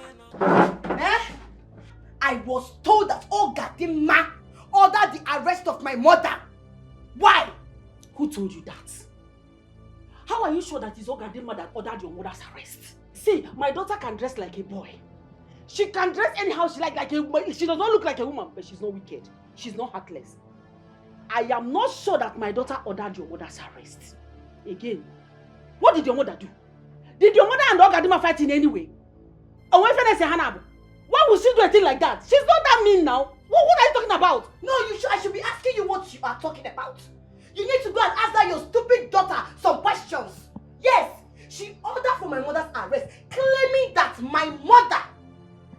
Eh? I was told that Ogadi ordered the arrest of my mother. Why? Who told you that? How are you sure that it's Ogadi that ordered your mother's arrest? See, my daughter can dress like a boy. She can dress anyhow she like a woman. She does not look like a woman, but she's not wicked. She's not heartless. I am not sure that my daughter ordered your mother's arrest. Again, what did your mother do? Did your mother and Ogadi fight in any way? And when Fene say Hanabu, why would she do a thing like that? She's not that mean now. What are you talking about? No, I should be asking you what you are talking about. You need to go and ask that your stupid daughter some questions. Yes, she ordered for my mother's arrest, claiming that my mother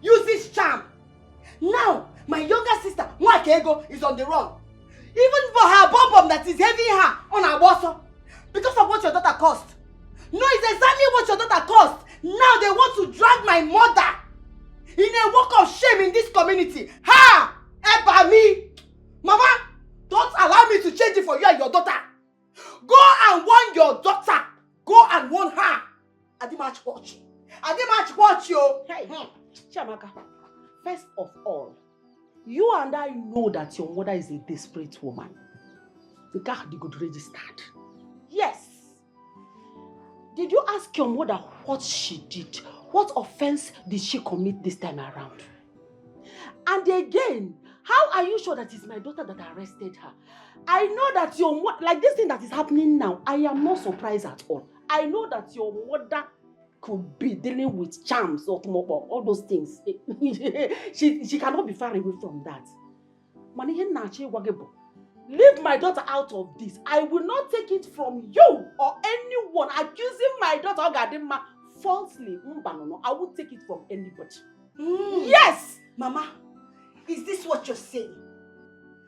uses charm. Now, my younger sister, Mwakego, is on the run. Even for her bum that is having her on her bosom. Because of what your daughter caused. No, it's exactly what your daughter caused. Now they want to drag my mother in a walk of shame in this community. Ha! Eba me! Mama, don't allow me to change it for you and your daughter. Go and warn your daughter. Go and warn her. I didn't match watch you. Hey, Chiamaka, first of all, you and I know that your mother is a desperate woman. The car had good registered. Yes. Did you ask your mother what she did? What offense did she commit this time around? And again, how are you sure that it's my daughter that arrested her? I know that your mother, like this thing that is happening now, I am not surprised at all. I know that your mother could be dealing with charms or all those things. she cannot be far away from that. Leave my daughter out of this. I will not take it from you or anyone accusing my daughter Ogadima falsely. I won't take it from anybody. Yes! Mama, is this what you're saying?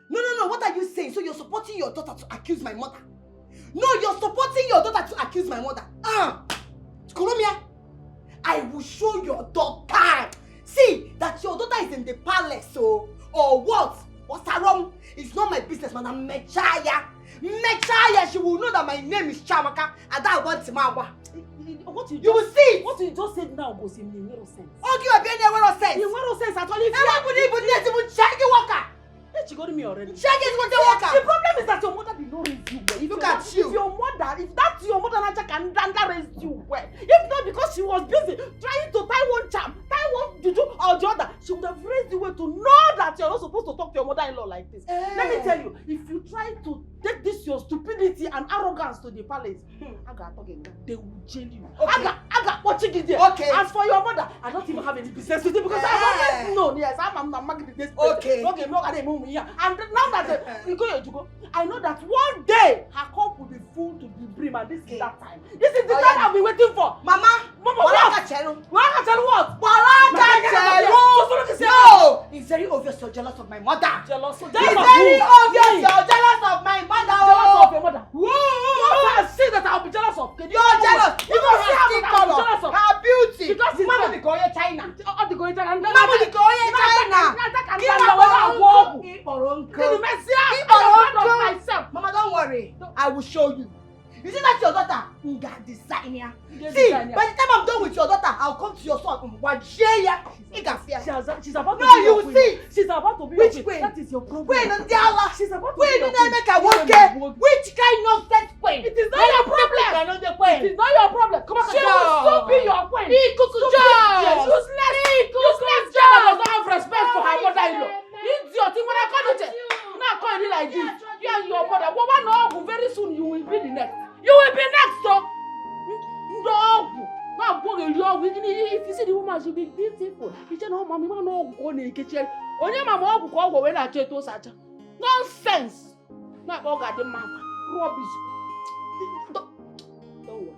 No. What are you saying? So you're supporting your daughter to accuse my mother? No, you're supporting your daughter to accuse my mother. Kurumia, I will show your daughter. See, that your daughter is in the palace, or what? What's wrong? It's not my business, man. I'm Mechaya. She will know that my name is Chamaka, and I want Timawa. You will see. What you just said now goes in the sense. Okay, you're being a sense. In what sense? At all, if everybody would need to check the worker. She got me already. Check it with the worker. The problem is that your mother did not raise you well. Look at you. If that's your mother, Naija can raise you well. If not because she was busy trying to tie one charm, tie one juju or the other, she would have raised you well to know that you're not supposed to talk to your mother-in-law like this. Let me tell you, if you try to take this your stupidity and arrogance to the palace, they will jail you. Okay. Aga, watching it there. Okay. As for your mother, I don't even have any business with it because I've always known. Yes, I'm marketing this place. Okay. Okay, look at the here. And now that you go, I know that one day her cup will be full to the brim, and this is that time. This is the time I've been waiting for. Mama, what? Chelu. What? No! It's very obvious you're jealous of my mother. Jealous of It's very obvious you're jealous of my mother. Jealous of your mother. Whoa! What I say that I'll be jealous of? You're jealous. You don't see her skin color, her beauty. Because it's Mama the Koye China. Mama the Koye China. Mama, don't worry. I will show you. You see that your daughter? Nga designer. See, by the time I'm done with your daughter, I'll come to your son. She's about to no, be you your will queen. see. She's about to be Which your queen? That is your problem. Queen on the Allah. She's about to Queen be your don't make a work. Which kind of sex queen? It is not your problem. It is not your problem. Come on, she will still be your queen. Useless girl that does not have respect for her mother-in-law. Idiot. When I call it, not calling it like this. You and your mother. But one no, very soon you will be the next. You will be next, though. No. If you see the woman, she'll be beautiful. You say, no, mommy, man, no, go in the kitchen. Only my mom will go when I tell you such nonsense. Not all got the man. Rubbish. Don't worry.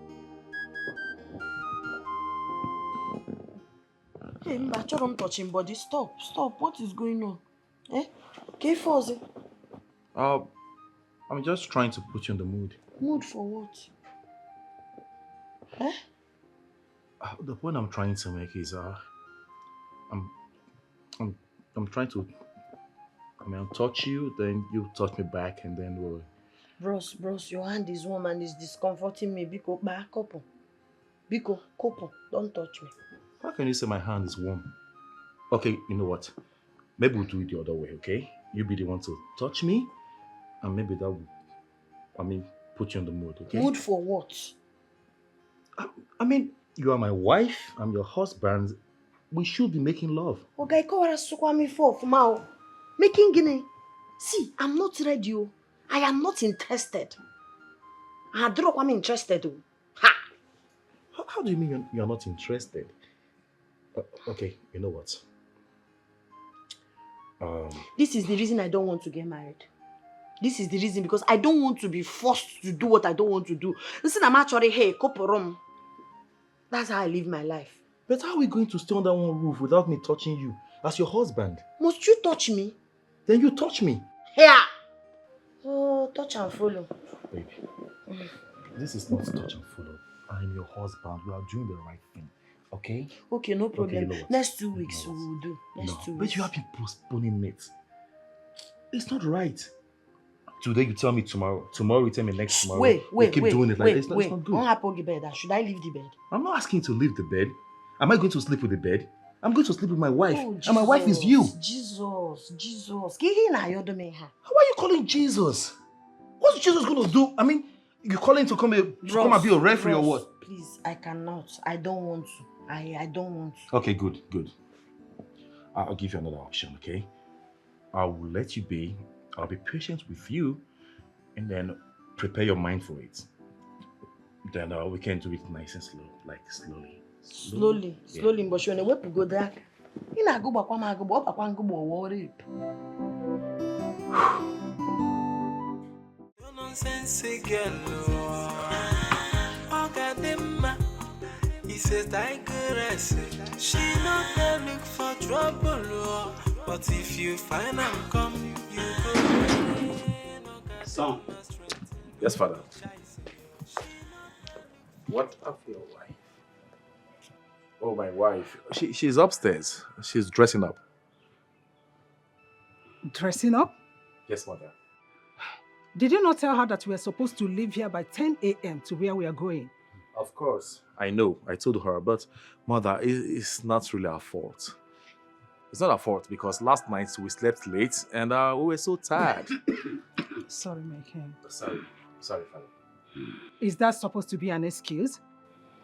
Hey, Mba, don't touch him, body. Stop. What is going on? Eh? Okay, Fozzy. I'm just trying to put you in the mood. Mood for what? Eh? The point I'm trying to make is, I'm trying to, I'll touch you, then you touch me back, and then we'll... Bros, your hand is warm and it's discomforting me. Biko, couple, don't touch me. How can you say my hand is warm? Okay, you know what? Maybe we'll do it the other way, okay? You be the one to touch me, and maybe that will, put you in the mood, okay? Mood for what? You are my wife, I'm your husband. We should be making love. Okay, making guinea. See, I'm not ready. I am not interested. I'm interested. Ha! How do you mean you're not interested? Okay, you know what? This is the reason I don't want to get married. This is the reason, because I don't want to be forced to do what I don't want to do. Listen, I'm actually, hey, koporom. That's how I live my life. But how are we going to stay under one roof without me touching you as your husband? Must you touch me? Then you touch me. Here. Oh, touch and follow. Baby, this is not touch and follow. I'm your husband. We are doing the right thing. Okay? Okay, no problem. Okay, you know Next 2 weeks we will do. Next 2 weeks. But you have been postponing it. It's not right. Today you tell me tomorrow. Tomorrow you tell me next tomorrow. Wait. Keep doing it like this. It's not good. Should I leave the bed? I'm not asking you to leave the bed. Am I going to sleep with the bed? I'm going to sleep with my wife. Oh, and my wife is you. Jesus. How are you calling Jesus? What's Jesus going to do? You calling to come and be a referee or what? Please, I cannot. I don't want to. I don't want to. Okay, good. I'll give you another option, okay? I will let you be. I'll be patient with you, and then prepare your mind for it. Then we can do it nice and slow, like slowly. Slowly, but when we go there, you know, go back one rape. Nonsense girl, Ogadi, he says Tigeress. She not there look for trouble, but if you find and come, you go. Son. Yes, father. What of your wife? Oh, my wife. She's upstairs. She's dressing up. Dressing up? Yes, mother. Did you not tell her that we are supposed to leave here by 10 a.m. to where we are going? Of course. I know. I told her, but mother, it's not really our fault. It's not our fault because last night we slept late and we were so tired. Sorry, my king. Sorry, father. Is that supposed to be an excuse?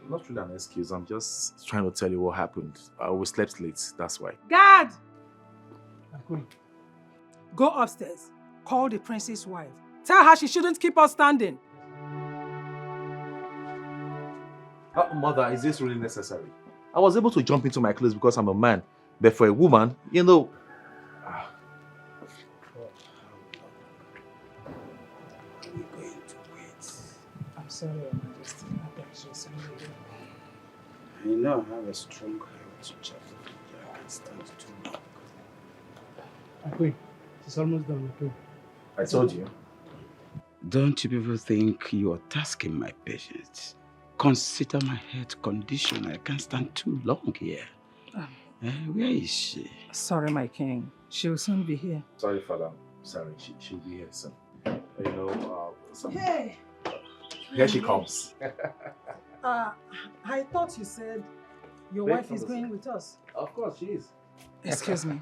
Not really an excuse. I'm just trying to tell you what happened. We slept late. That's why. Guard! Go upstairs. Call the prince's wife. Tell her she shouldn't keep us standing. Mother, is this really necessary? I was able to jump into my clothes because I'm a man. But for a woman, you know... We're going to wait. I'm sorry, Your Majesty. I know I have a strong health, Chief. I can stand too long. Queen, it's almost done. Okay. I told you. Don't you people think you are tasking my patience? Consider my health condition. I can't stand too long here. Where is she? Sorry, my king. She'll soon be here. Sorry, father. Sorry, she'll be here soon. You know, Hey! Here she comes. I thought you said your Wait, wife is going with us. Of course, she is. Excuse me.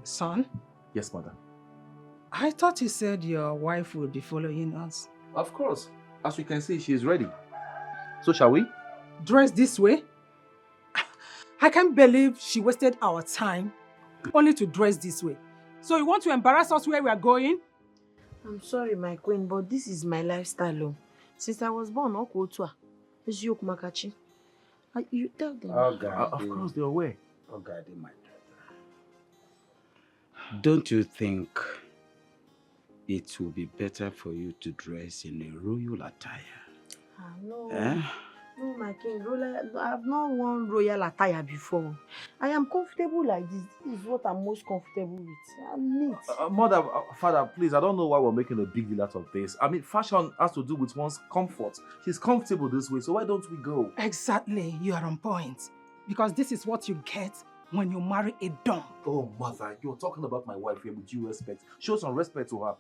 Son? Yes, mother. I thought you said your wife would be following us. Of course. As we can see, she is ready. So shall we? Dressed this way? I can't believe she wasted our time only to dress this way. So you want to embarrass us where we are going? I'm sorry, my queen, but this is my lifestyle. Since I was born, Okonkwo, Ezioku Makachi. You tell them. Ogadi. Of course, they're aware. Ogadi, my daughter. Don't you think it will be better for you to dress in a royal attire? No. Eh? No, my king. I've not worn royal attire before. I am comfortable like this. This is what I'm most comfortable with. I'm neat. Mother, father, please, I don't know why we're making a big deal out of this. I mean, fashion has to do with one's comfort. She's comfortable this way, so why don't we go? Exactly, you are on point. Because this is what you get when you marry a dump. Oh, mother, you're talking about my wife here with due respect. Show some respect to her.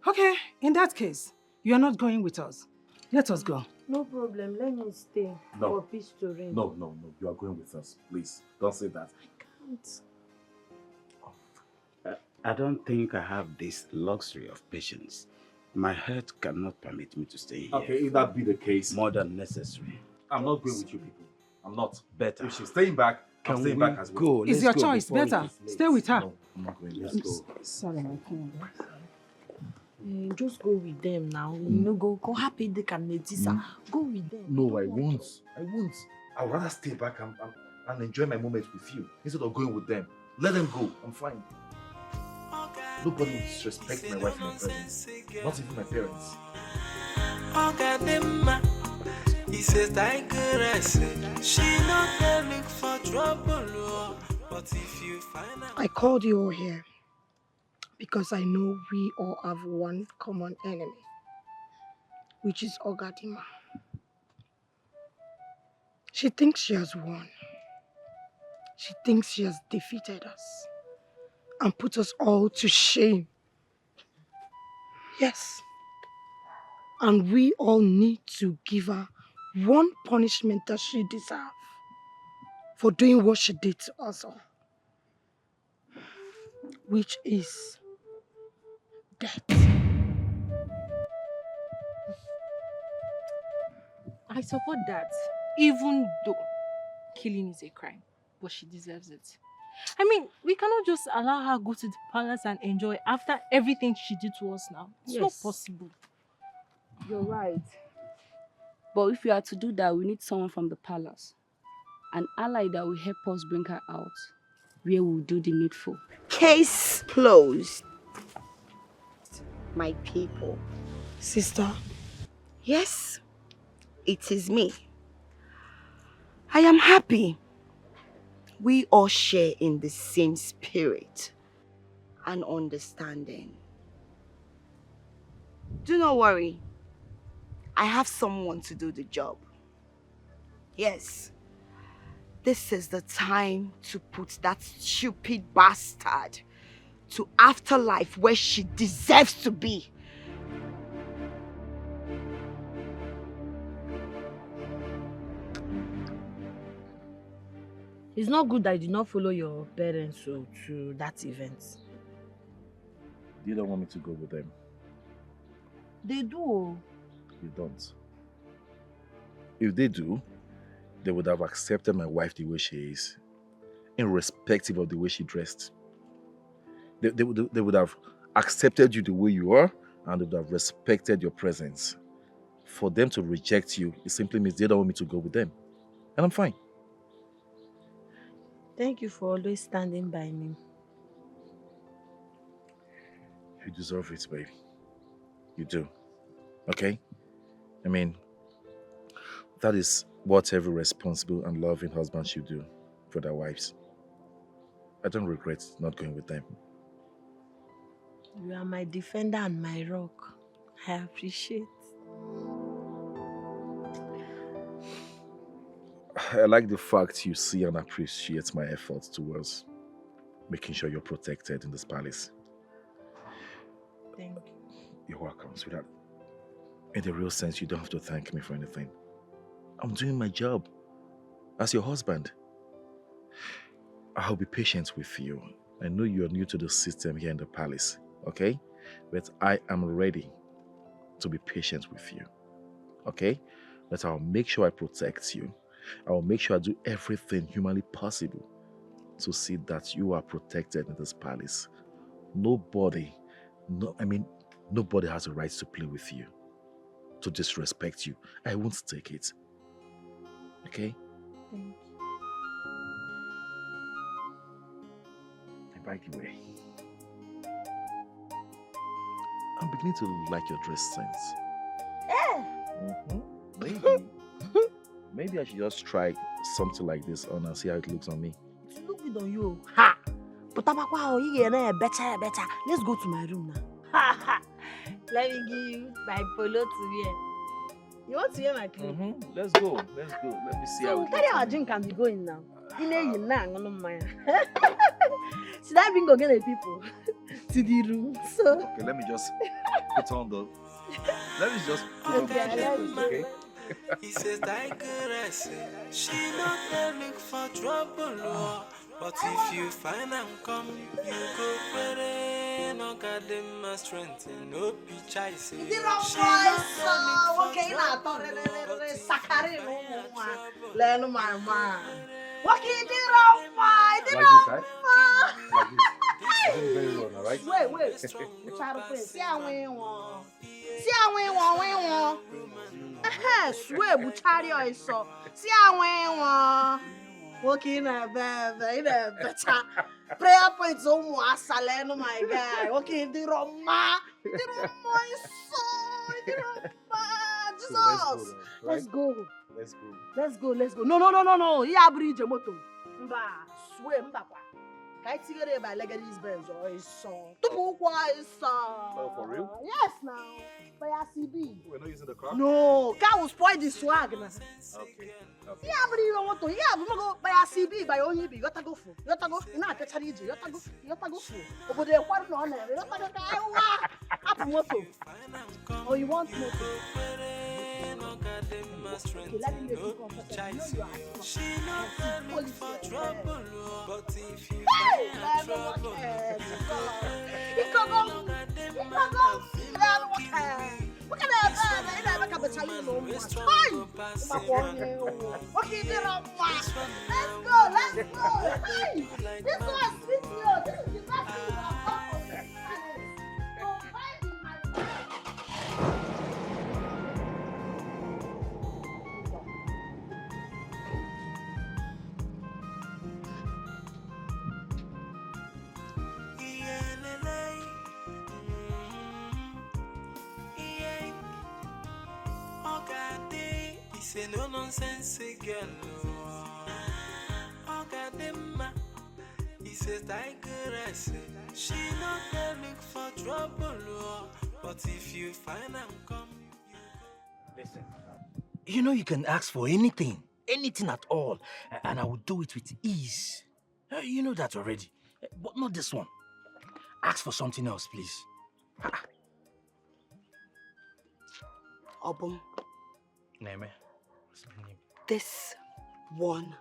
Okay, in that case, you are not going with us. Let us go. No problem. Let me stay for peace to reign. No. You are going with us. Please, don't say that. I can't. I don't think I have this luxury of patience. My health cannot permit me to stay here. Okay, if that be the case, more than necessary. I'm not going with you people. I'm not. Better. If she's staying back, I'm staying back as well. It's your choice. Better. Stay with her. No, I'm not going. Let's go. Sorry, my king. Just go with them now. You know, go happy they can notice. Go with them. No, I won't. I'd rather stay back and enjoy my moment with you instead of going with them. Let them go. I'm fine. Nobody will disrespect my wife in my presence. Not even my parents. Ogadi, he says Tigeress. She not there look for trouble, but if you find out. I called you all here because I know we all have one common enemy, which is Ogadima. She thinks she has won. She thinks she has defeated us and put us all to shame. Yes. And we all need to give her one punishment that she deserves for doing what she did to us all, which is death. I support that, even though killing is a crime, but she deserves it. I mean, we cannot just allow her go to the palace and enjoy after everything she did to us now. It's not possible. You're right. But if we are to do that, we need someone from the palace. An ally that will help us bring her out, where we'll do the needful. Case closed. My people. Sister. Yes, it is me. I am happy. We all share in the same spirit and understanding. Do not worry. I have someone to do the job. Yes. This is the time to put that stupid bastard to afterlife where she deserves to be. It's not good that you did not follow your parents to that event. You don't want me to go with them. They do. You don't. If they do, they would have accepted my wife the way she is, irrespective of the way she dressed. They would have accepted you the way you are, and they would have respected your presence. For them to reject you, it simply means they don't want me to go with them. And I'm fine. Thank you for always standing by me. You deserve it, baby. You do. Okay? I mean, that is what every responsible and loving husband should do for their wives. I don't regret not going with them. You are my defender and my rock. I appreciate. I like the fact you see and appreciate my efforts towards making sure you're protected in this palace. Thank you. You're welcome, sweetheart. In the real sense, you don't have to thank me for anything. I'm doing my job as your husband. I'll be patient with you. I know you're new to the system here in the palace, okay? But I am ready to be patient with you, okay? But I'll make sure I protect you. I'll make sure I do everything humanly possible to see that you are protected in this palace. Nobody has a right to play with you, to disrespect you. I won't take it. Okay? Thank you. And by the way, I'm beginning to like your dress sense. Maybe I should just try something like this on and see how it looks on me. It look good on you. Ha! But you get better. Let's go to my room now. Let me give you my polo to wear. You want to wear my clothes? Let's go. Let me see how it carry looks our on me. drink and be going now. Should I bring again the people to the room? So Okay, let me just put on the... Let me just put on the t-shirt, okay? He says Tigeress, she not there look for trouble, oh. But if you find and come, you go pray. No got them my strength, no be choice. She not there look for trouble, Learn my man. What can you do, Like this, right? Like this. I'm doing very well now, right? Wait. See how we want. Swear, Buchari or so. See how we want. Walking a better. Prayer points on Saleno, my guy. Walking the Roma. The Roma, Jesus. let's go. Let's go. No. Yeah, bridge moto. Mba, swear, Mbakwa. Can I take by Legary's Benz or his son? Oh, for real? Yes, now. By CB. We're not using the car? No, car will spoil the swag. Okay. Yeah, but you don't want to. Yeah, we go by CB, by only be. You have to go for. You have to go. You know, I catch a DJ. You have to go for. Over there, what on there? You have to go. Up moto. Oh, you want moto? Okay, let me make you comfortable. You know you are. She not there look for trouble, but if you Hey, find trouble, you can go. What can I do? I can't tell you no more. Fine. Okay, let's go. Hey, this one sweet you. This is the best thing you have done for me. So find in my life. Ogadi, he say no nonsense girl. Ogadi ma, he says Tigeress, she not there look for trouble, but if you find and come, Listen, you know you can ask for anything at all, and I will do it with ease. You know that already, but not this one. Ask for something else, please. Obum, Neme. this one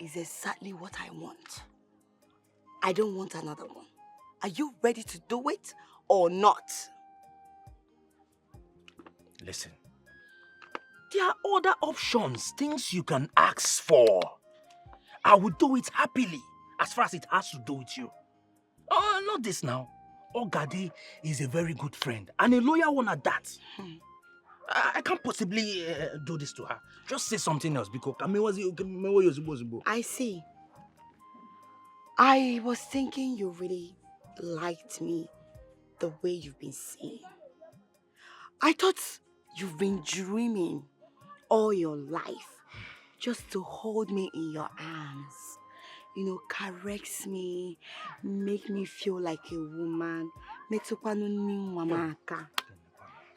is exactly what I want. I don't want another one. Are you ready to do it or not? Listen, there are other options, things you can ask for. I will do it happily, as far as it has to do with you. Oh, not this now. Ogadi is a very good friend, and a loyal one at that. I can't possibly do this to her. Just say something else, because I see. I was thinking you really liked me the way you've been saying. I thought you've been dreaming all your life just to hold me in your arms. You know, caress me, make me feel like a woman.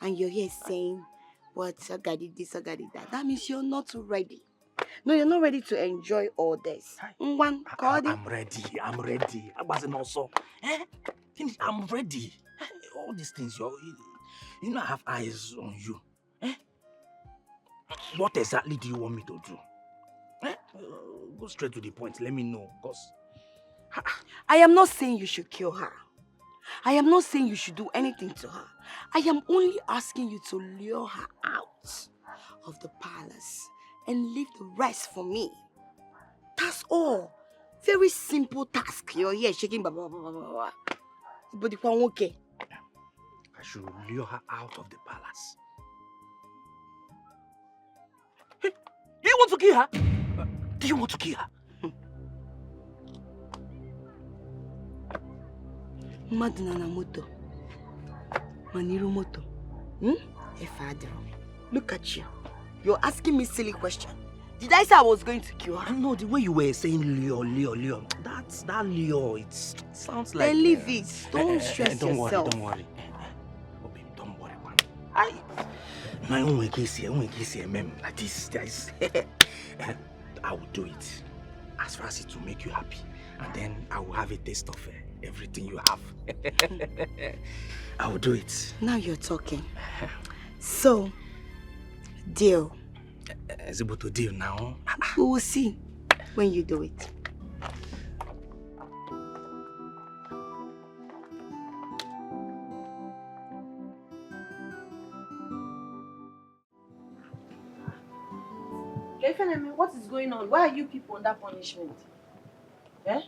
And you're here saying, what, Ogadi this, Ogadi that. That means you're not ready. No, you're not ready to enjoy all this. I'm ready. I'm ready. I wasn't also. I'm ready. All these things, you know I have eyes on you. What exactly do you want me to do? Go straight to the point. Let me know. Because I am not saying you should kill her. I am not saying you should do anything to her. I am only asking you to lure her out of the palace and leave the rest for me. That's all. Very simple task. You're here shaking blah blah blah blah blah. But if I'm okay. I should lure her out of the palace. Hey, do you want to kill her? Do you want to kill her? Madnana moto. Maniru moto. Look at you. You're asking me silly question. Did I say I was going to kill her? No, the way you were saying lure. That lure, it sounds like... Then leave it. Don't stress yourself. Don't worry. Oh, babe, don't worry, man. I won't like this. I will do it. As far as it will make you happy. And then I will have a taste of everything you have. I will do it. Now you're talking. So, deal. Is able to deal now? We will see when you do it. What is going on? Why are you people under punishment? Eh?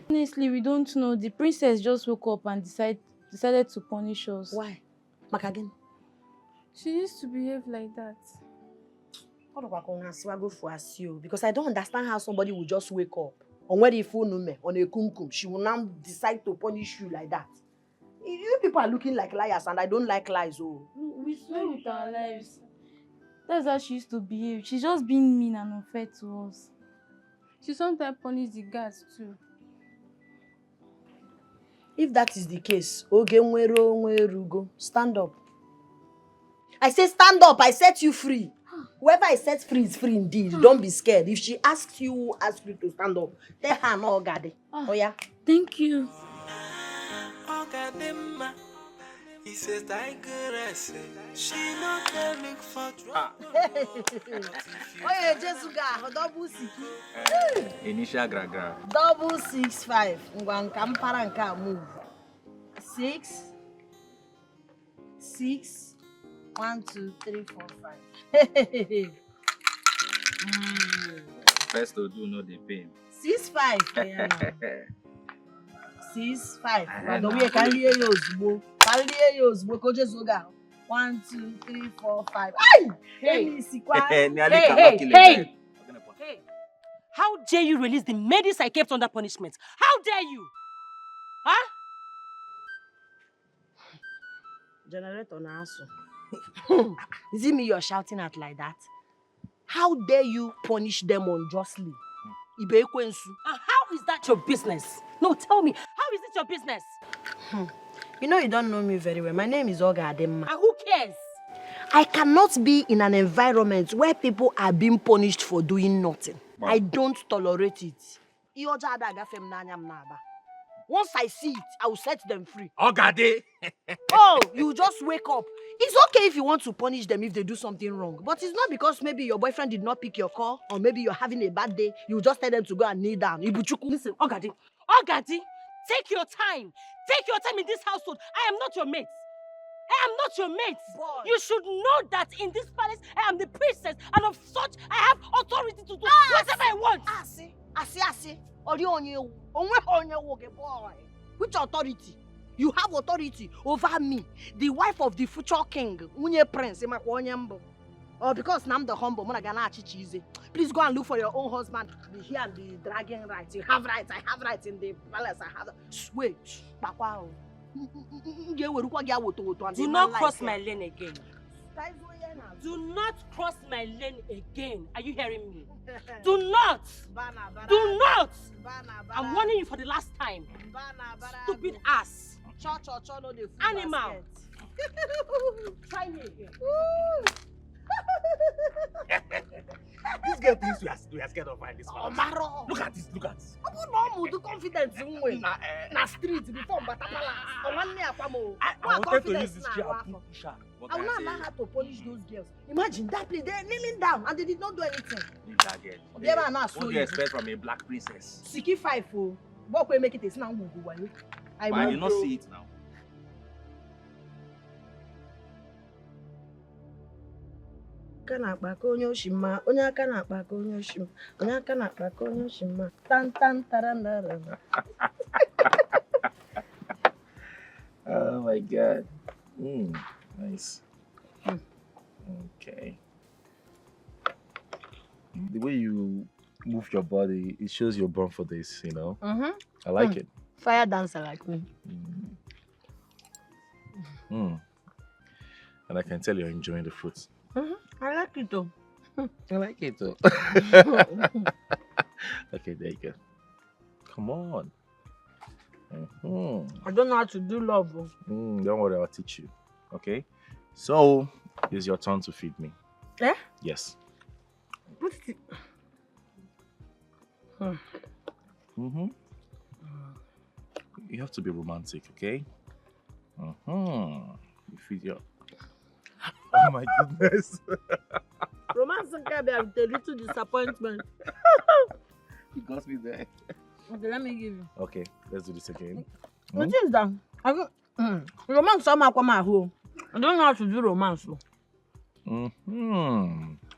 Honestly, we don't know. The princess just woke up and decided to punish us. Why? Back again? She used to behave like that. Because I don't understand how somebody will just wake up on where the phone on a kumkum. She will now decide to punish you like that. You people are looking like liars, and I don't like lies. Oh, we swear with our lives. That's how she used to behave. She's just being mean and unfair to us. She sometimes punishes the guards too. If that is the case, stand up. I say stand up. I set you free. Whoever I set free is free indeed. Don't be scared. If she asks you, ask you to stand up. Tell her no, Ogadi. Oh yeah. Thank you. He says Tigeress, she not there look for trouble. Oye, Jesuga, double siki. Initial gragra. Double 65. Ngwan kampara nka move. 6. 1, 2, 3, 4, 5. First to do no the pain. 6, 5. 6, 5. We can hear you ozugbo. Ko Jesuga. 1, 2, 3, 4, 5. Hey! Hey! How dare you release the maidens I kept under punishment? How dare you? Huh? Generator na aso. Is it me you're shouting at like that? How dare you punish them unjustly? And how is that your business? No, tell me, how is it your business? You know you don't know me very well. My name is Ogadi. And who cares? I cannot be in an environment where people are being punished for doing nothing. Wow. I don't tolerate it. Once I see it, I will set them free. Ogadi! Oh, you just wake up. It's okay if you want to punish them if they do something wrong. But it's not because maybe your boyfriend did not pick your call or maybe you're having a bad day. You just tell them to go and kneel down. Listen, Ogadi, take your time. Take your time in this household. I am not your mate. I am not your mate. Boy. You should know that in this palace, I am the princess, and of such, I have authority to do whatever I want. Boy. Which authority? You have authority over me, the wife of the future king, Unye Prince. Or because I'm the humble, please go and look for your own husband. Be here and be dragging rights. You have rights. I have rights in the palace. I have. Wait, do not cross my lane again. Do not cross my lane again. Are you hearing me? Do not! Do not! I'm warning you for the last time. Stupid ass. Animal. Try me again. This girl thinks we are scared of her in this house. Look at this, look at this. Confidence na street before Mbata Palace. I wanted to use this chair and push her. I will not allow her to punish those girls. Imagine that place, they're kneeling down and they did not do anything. Leave that girl. What do you expect from a black princess? Siki 5 oh. What will make it is now? I did not see it now. Tan tan tarandara. Oh my God. Nice. Okay. The way you move your body, it shows you're born for this, you know? I like it. Fire dancer like me. And I can tell you're enjoying the fruits. I like it though. I like it too. Okay, there you go. Come on. I don't know how to do love. Don't worry, I'll teach you. Okay? So, it's your turn to feed me. Eh? Yes. What is it? You have to be romantic, okay? You feed your... Oh my goodness. Romance can be a little disappointment. You got me there. Okay, let me give you. Okay, let's do this again. What is that? Romance come home. I don't know how to do romance.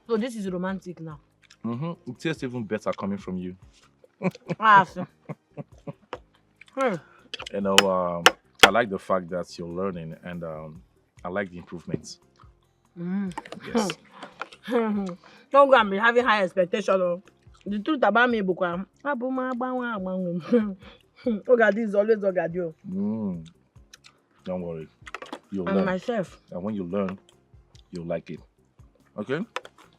So this is romantic now. It tastes even better coming from you. You know, I like the fact that you're learning, and I like the improvements. Yes. Don't go and be having high expectations. The truth about me, Ogadi is always Ogadi. Don't worry. You'll And learn. myself. And when you learn, you'll like it. Okay?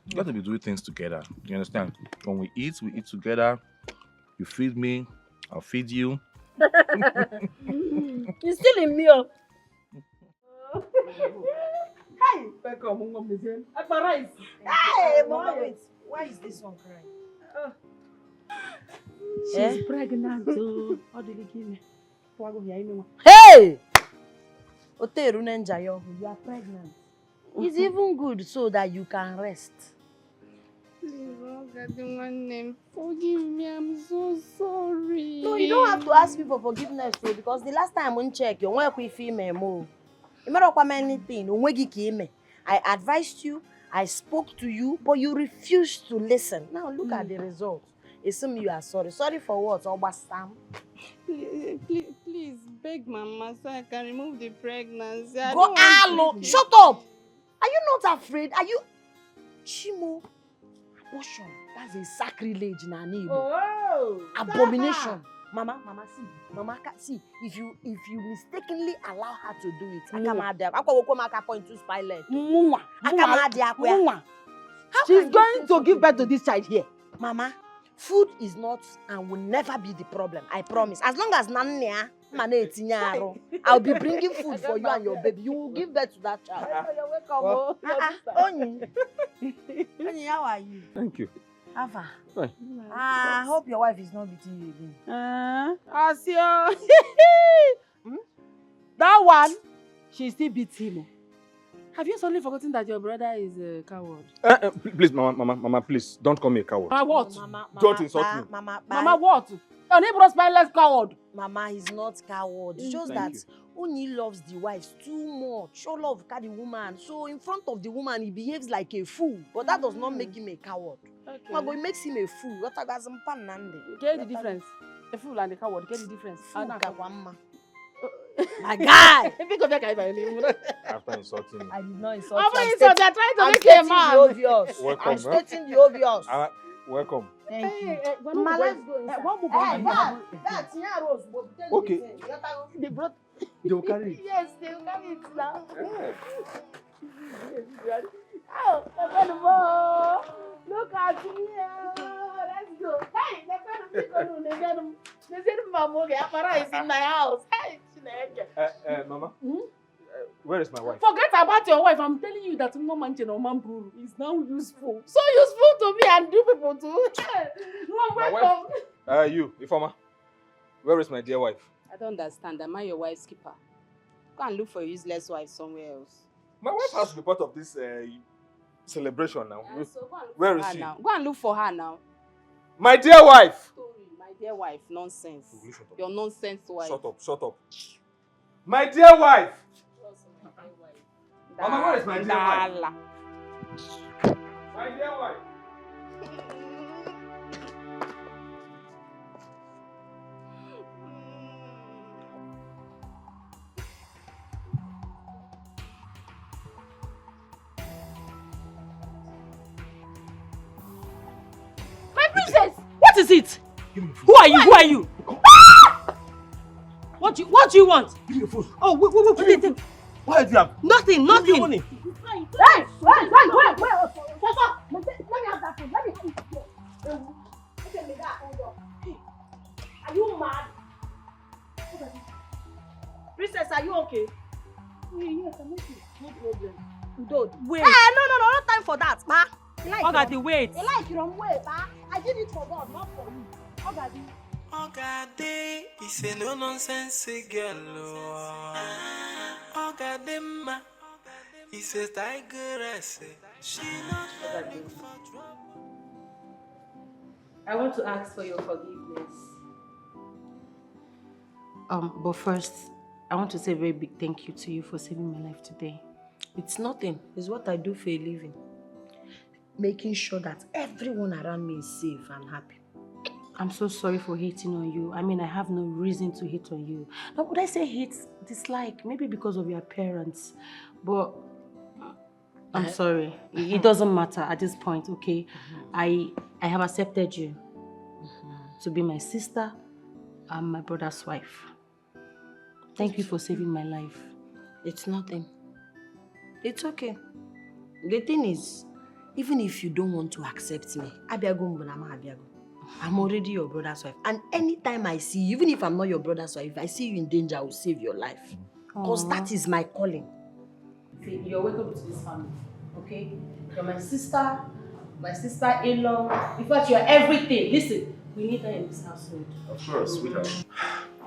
You got to be doing things together. You understand? When we eat together. You feed me, I'll feed you. You're still in me. Hey! Hey, Mama, wait. Why is this one crying? She's pregnant. Hey! You are pregnant. It's even good so that you can rest. Please, Ogadi, forgive me. I'm so sorry. No, you don't have to ask me for forgiveness, though, because the last time I checked, you weren't with female. You matter what anything, I advised you, I spoke to you, but you refused to listen. Now look at the result. Assume you are sorry. Sorry for what? Please beg Mama so I can remove the pregnancy. Go, Alo! Shut up! Are you not afraid? Are you... Chimo, abortion. That's a sacrilege in an abomination. Mama, see. If you mistakenly allow her to do it, I point to spy leg. She's going to give birth to this child here. Mama, food is not and will never be the problem. I promise. As long as I'll be bringing food for you and your baby. You will give birth to that child. You're welcome. Oni, how are you? Thank you. Ava. I hope your wife is not beating you again. That one, she still beats him. Have you suddenly forgotten that your brother is a coward? Please, Mama, please, don't call me a coward. Mama what? Don't insult me. Mama what? Your neighbor's spineless coward. Mama is not coward. It's just Thank that Oni loves the wife too much. All love carry the woman. So in front of the woman, he behaves like a fool. But that does not make him a coward. Okay. Mago, it makes him a fool. What a gazam panande. Get the difference. A fool and a coward. Get the difference. Fool kawama. My guy! After insulting me. I did not insult you. I'm trying to make stating a man. the obvious. Welcome, I'm stating the obvious. Welcome. Thank you. Ma, let's go inside. That's Rose. Okay. They brought... They will carry it. Yes, they will carry it now. Oh, look at me. Let's go. Hey, they said Mamoge Apara is in my house. Hey, Mama, where is my wife? forget about your wife. I'm telling you that Woman Chenoman is now useful. So useful to me and you people too. My wife? You, Ifoma. Where is my dear wife? I don't understand. Am I your wife's keeper? Go and look for a useless wife somewhere else. My wife has to be part of this celebration now. So Where is she? now? Go and look for her now. My dear wife! My dear wife, nonsense. Your nonsense wife. Shut up. My dear wife! Mama, where is my dear wife? My dear wife! My princess! What is it? Who are you? Who are you? What do you want? Give me your phone. Oh, wait. What do you have? Nothing. Give me money. Wait. Let me have that phone. Let me see it. Are you mad? Princess, are you okay? Yes, I'm okay. No problem. Don't. Wait. No time for that, ma. Ogadi, wait. You like your own way, ma. I did it for God, not for you. Ogadi. Ogadi is a no nonsense girl. Ogadema is a tigeress. She not looking for trouble. I want to ask for your forgiveness. But first, I want to say a very big thank you to you for saving my life today. It's nothing. It's what I do for a living. Making sure that everyone around me is safe and happy. I'm so sorry for hating on you. I mean, I have no reason to hate on you. Now, would I say hate, dislike? Maybe because of your appearance. But I'm sorry. It doesn't matter at this point, okay? I have accepted you to be my sister and my brother's wife. Thank you for saving my life. It's nothing. It's okay. The thing is, even if you don't want to accept me, I'm already your brother's wife. And anytime I see you, even if I'm not your brother's wife, if I see you in danger, I will save your life. Because that is my calling. See, you're welcome to this family, okay? You're my sister-in-law. In fact, you're everything. Listen, we need that in this household. Of course, sweetheart.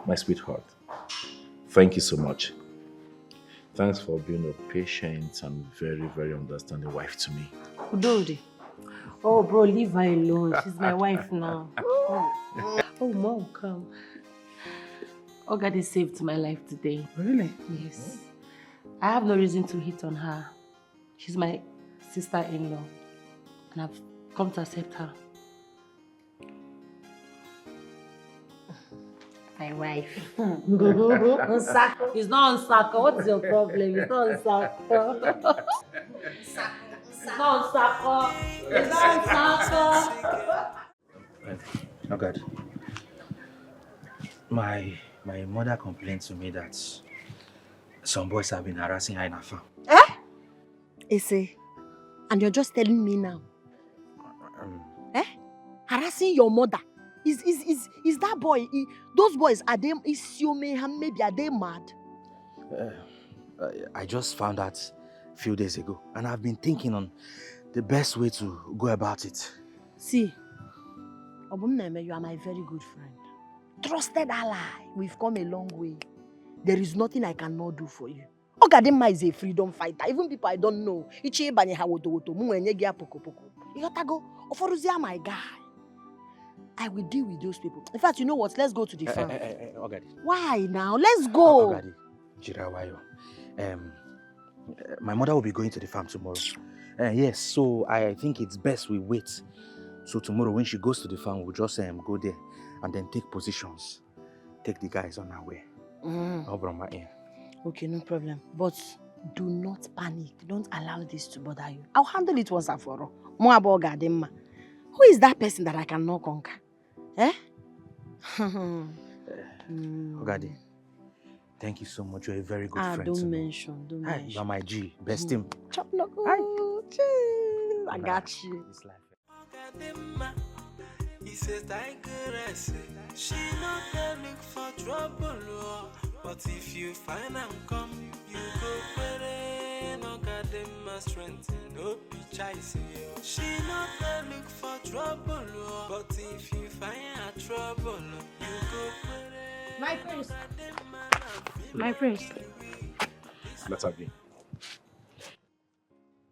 My sweetheart, thank you so much. Thanks for being a patient and very, very understanding wife to me. Udodi. Oh, bro, leave her alone. She's my wife now. Oh, Mom, come. Ogadi saved my life today. Really? Yes. I have no reason to hit on her. She's my sister-in-law, and I've come to accept her. My wife. It's not on Saka. What's your problem? It's not on Saka. It's not on Saka. It's not on Saka. Oh God. My mother complained to me that some boys have been harassing her in her farm. Ese, and you're just telling me now? Harassing your mother? Is that boy, those boys, are they, maybe are they mad? I just found out a few days ago, and I've been thinking on the best way to go about it. See, Obumneme, you are my very good friend. Trusted ally. We've come a long way. There is nothing I cannot do for you. Ogadimma is a freedom fighter. Even people I don't know. Ichi banye ha woto woto. Mwenye gia poko poko. Iyotago. Oforuzia my guy. I will deal with those people. In fact, you know what? Let's go to the farm. Ogadi. Why now? Let's go. Ogadi. Jirawayo. My mother will be going to the farm tomorrow. Yes, so I think it's best we wait. So tomorrow when she goes to the farm, we'll just go there and then take positions. Take the guys on our way. Okay, no problem. But do not panic. Don't allow this to bother you. I'll handle it once and for all. More about Ogadimma. Who is that person that I cannot conquer? Eh? Ogadi, thank you so much. You're a very good friend. Don't mention. You are my G, best team. Chop no go. I got you. He says Tigeress, she not there look for trouble, but if you find and come, you go where no got them strength, no be chasing you. She not there look for trouble, but if you find a trouble, you go where. My prince. My prince. Let her be.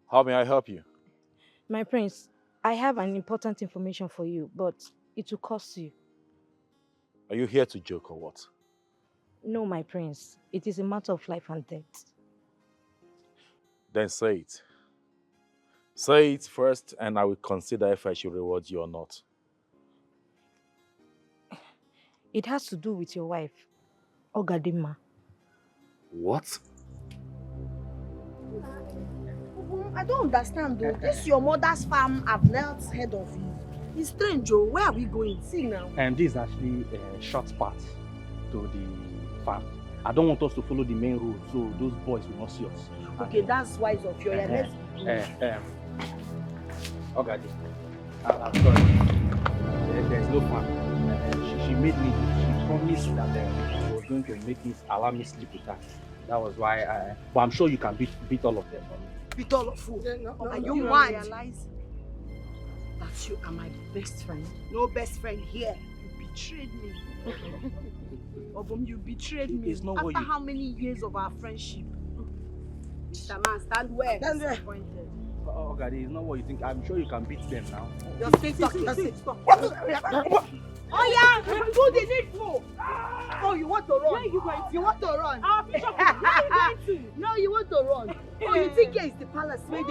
How may I help you? My prince, I have an important information for you, but it will cost you. Are you here to joke or what? No, my prince. It is a matter of life and death. Then say it. Say it first and I will consider if I should reward you or not. It has to do with your wife, Ogadimma. What? I don't understand though. This your mother's farm I've not heard of it. It's strange, oh. Where are we going? See now. And this is actually a short path to the farm. I don't want us to follow the main road, so those boys will not see us. Okay, that's wise of you. Let's Ogadi, I'm sorry. There's no farm. She made me. She promised that she was going to allow me sleep with her. That was why but I'm sure you can beat all of them. Beat all of who? Are you mad? Realize that you are my best friend. No best friend here. You betrayed me. Obum, you betrayed me. After how many years of our friendship? Mr. Man, stand where? Stand where? Oh, God, it's not what you think. I'm sure you can beat them now. Just stay talking. Stop. Oh yeah, do the needful. Oh, you want to run? Where are you going to? You want to run? Where are you going to? No, you want to run. Oh, you think here is the palace where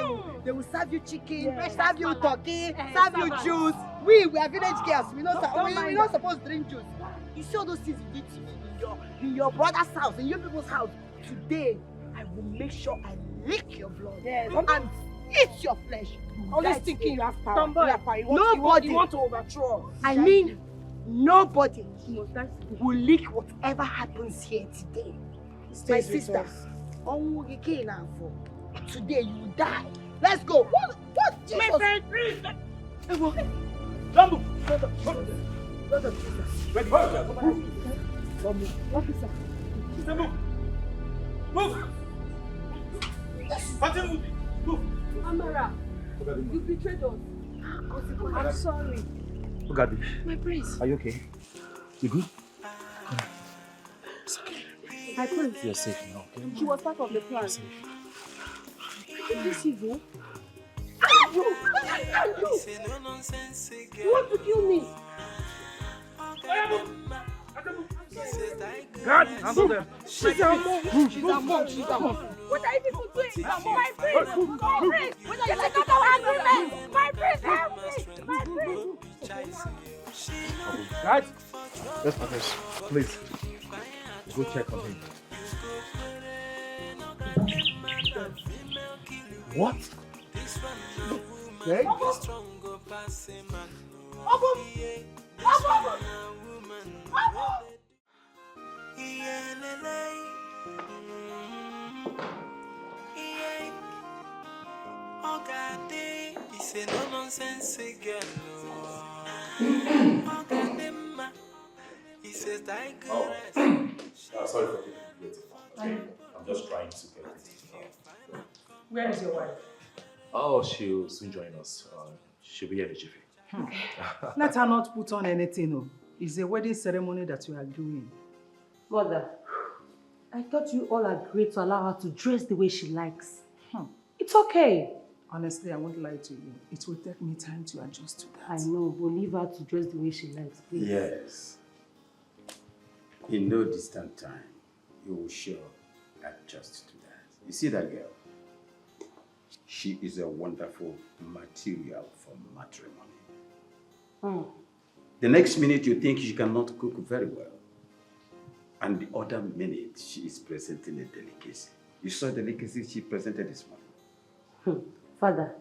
they will serve you chicken, serve you turkey, serve you juice. We are village girls. We're not supposed to drink juice. You see all those things you did to me in your brother's house, in your people's house. Today, I will make sure I lick your blood and eat your flesh. Always thinking you have power. Nobody. You want to overthrow. I mean, nobody will leak whatever happens here today. My sister, today you will die. Let's go. What? Jesus? My friend, Don't move. Officer. Move. Move. Amara, you betrayed us. I'm sorry. Ogadi. My prince. Are you okay? You good? It's okay. My prince. You're safe now, okay? She was part of the plan. You deceive her? You want to kill me? God, handle them. She's a monk. She's a monk. What are you people doing? My prince. My prince. What are you taking out agreement? My prince, help me. My prince. Guys, let's put this. Please, go check on him. What? Okay. Ogadi, it's a no nonsense girl. Ogadimma, he says Tigeress. Sorry for keeping you waiting. I'm just trying to get it. Where is your wife? Oh, she'll soon join us. She'll be here in a jiffy. Let her not put on anything. It's a wedding ceremony that you are doing. Mother, I thought you all agreed to allow her to dress the way she likes. It's okay. Honestly, I won't lie to you. It will take me time to adjust to that. I know, but leave her to dress the way she likes, please. Yes. In no distant time, you will sure adjust to that. You see that girl? She is a wonderful material for matrimony. The next minute you think she cannot cook very well. And the other minute she is presenting a delicacy. You saw the delicacy she presented this morning. Father,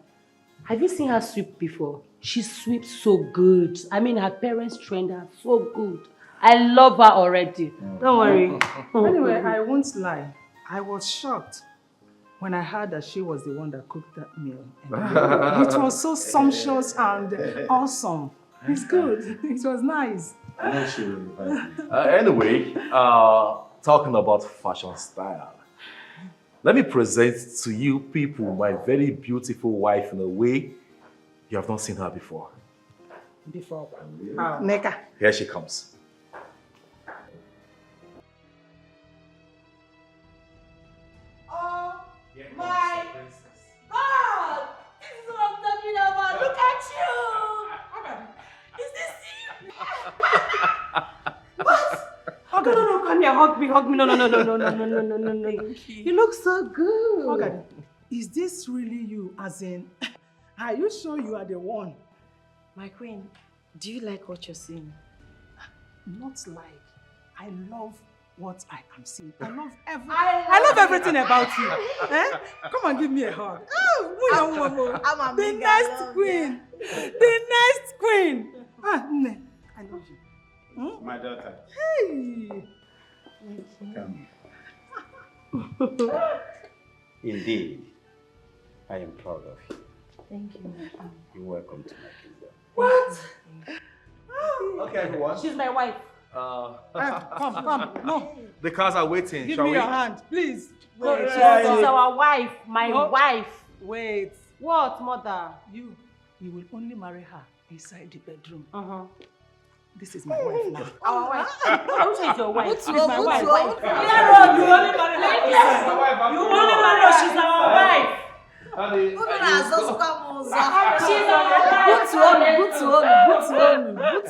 have you seen her sweep before? She sweeps so good. I mean, her parents trained her so good. I love her already. Don't worry. Anyway, I won't lie. I was shocked when I heard that she was the one that cooked that meal. And it was so sumptuous and awesome. It's good. It was nice. Anyway, talking about fashion style, let me present to you people my very beautiful wife in a way you have not seen her before. Before? Neka. Here she comes. My God! This is what I'm talking about. Look at you! Is this you? What? No, come here, hug me. No. You look so good. Ogadi, is this really you? As in, are you sure you are the one? My queen, do you like what you're seeing? Not like. I love what I am seeing. I love everything about you. Eh? Come and give me a hug. Oh, the next queen. The next queen. Nne, I love you. My daughter. Hey. Come. Indeed, I am proud of you. Thank you. You're welcome to my kingdom. What? Okay, everyone. She's my wife. Come. No. The cars are waiting. Give Shall me we? your hand, please. Wait, she's our wife. My wife. Wait. What, mother? You will only marry her inside the bedroom. This is my wife now. Our wife. Who is your wife? It's my wife. You only marry her. You only marry her. She's our wife. Honey, She's our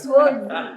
wife.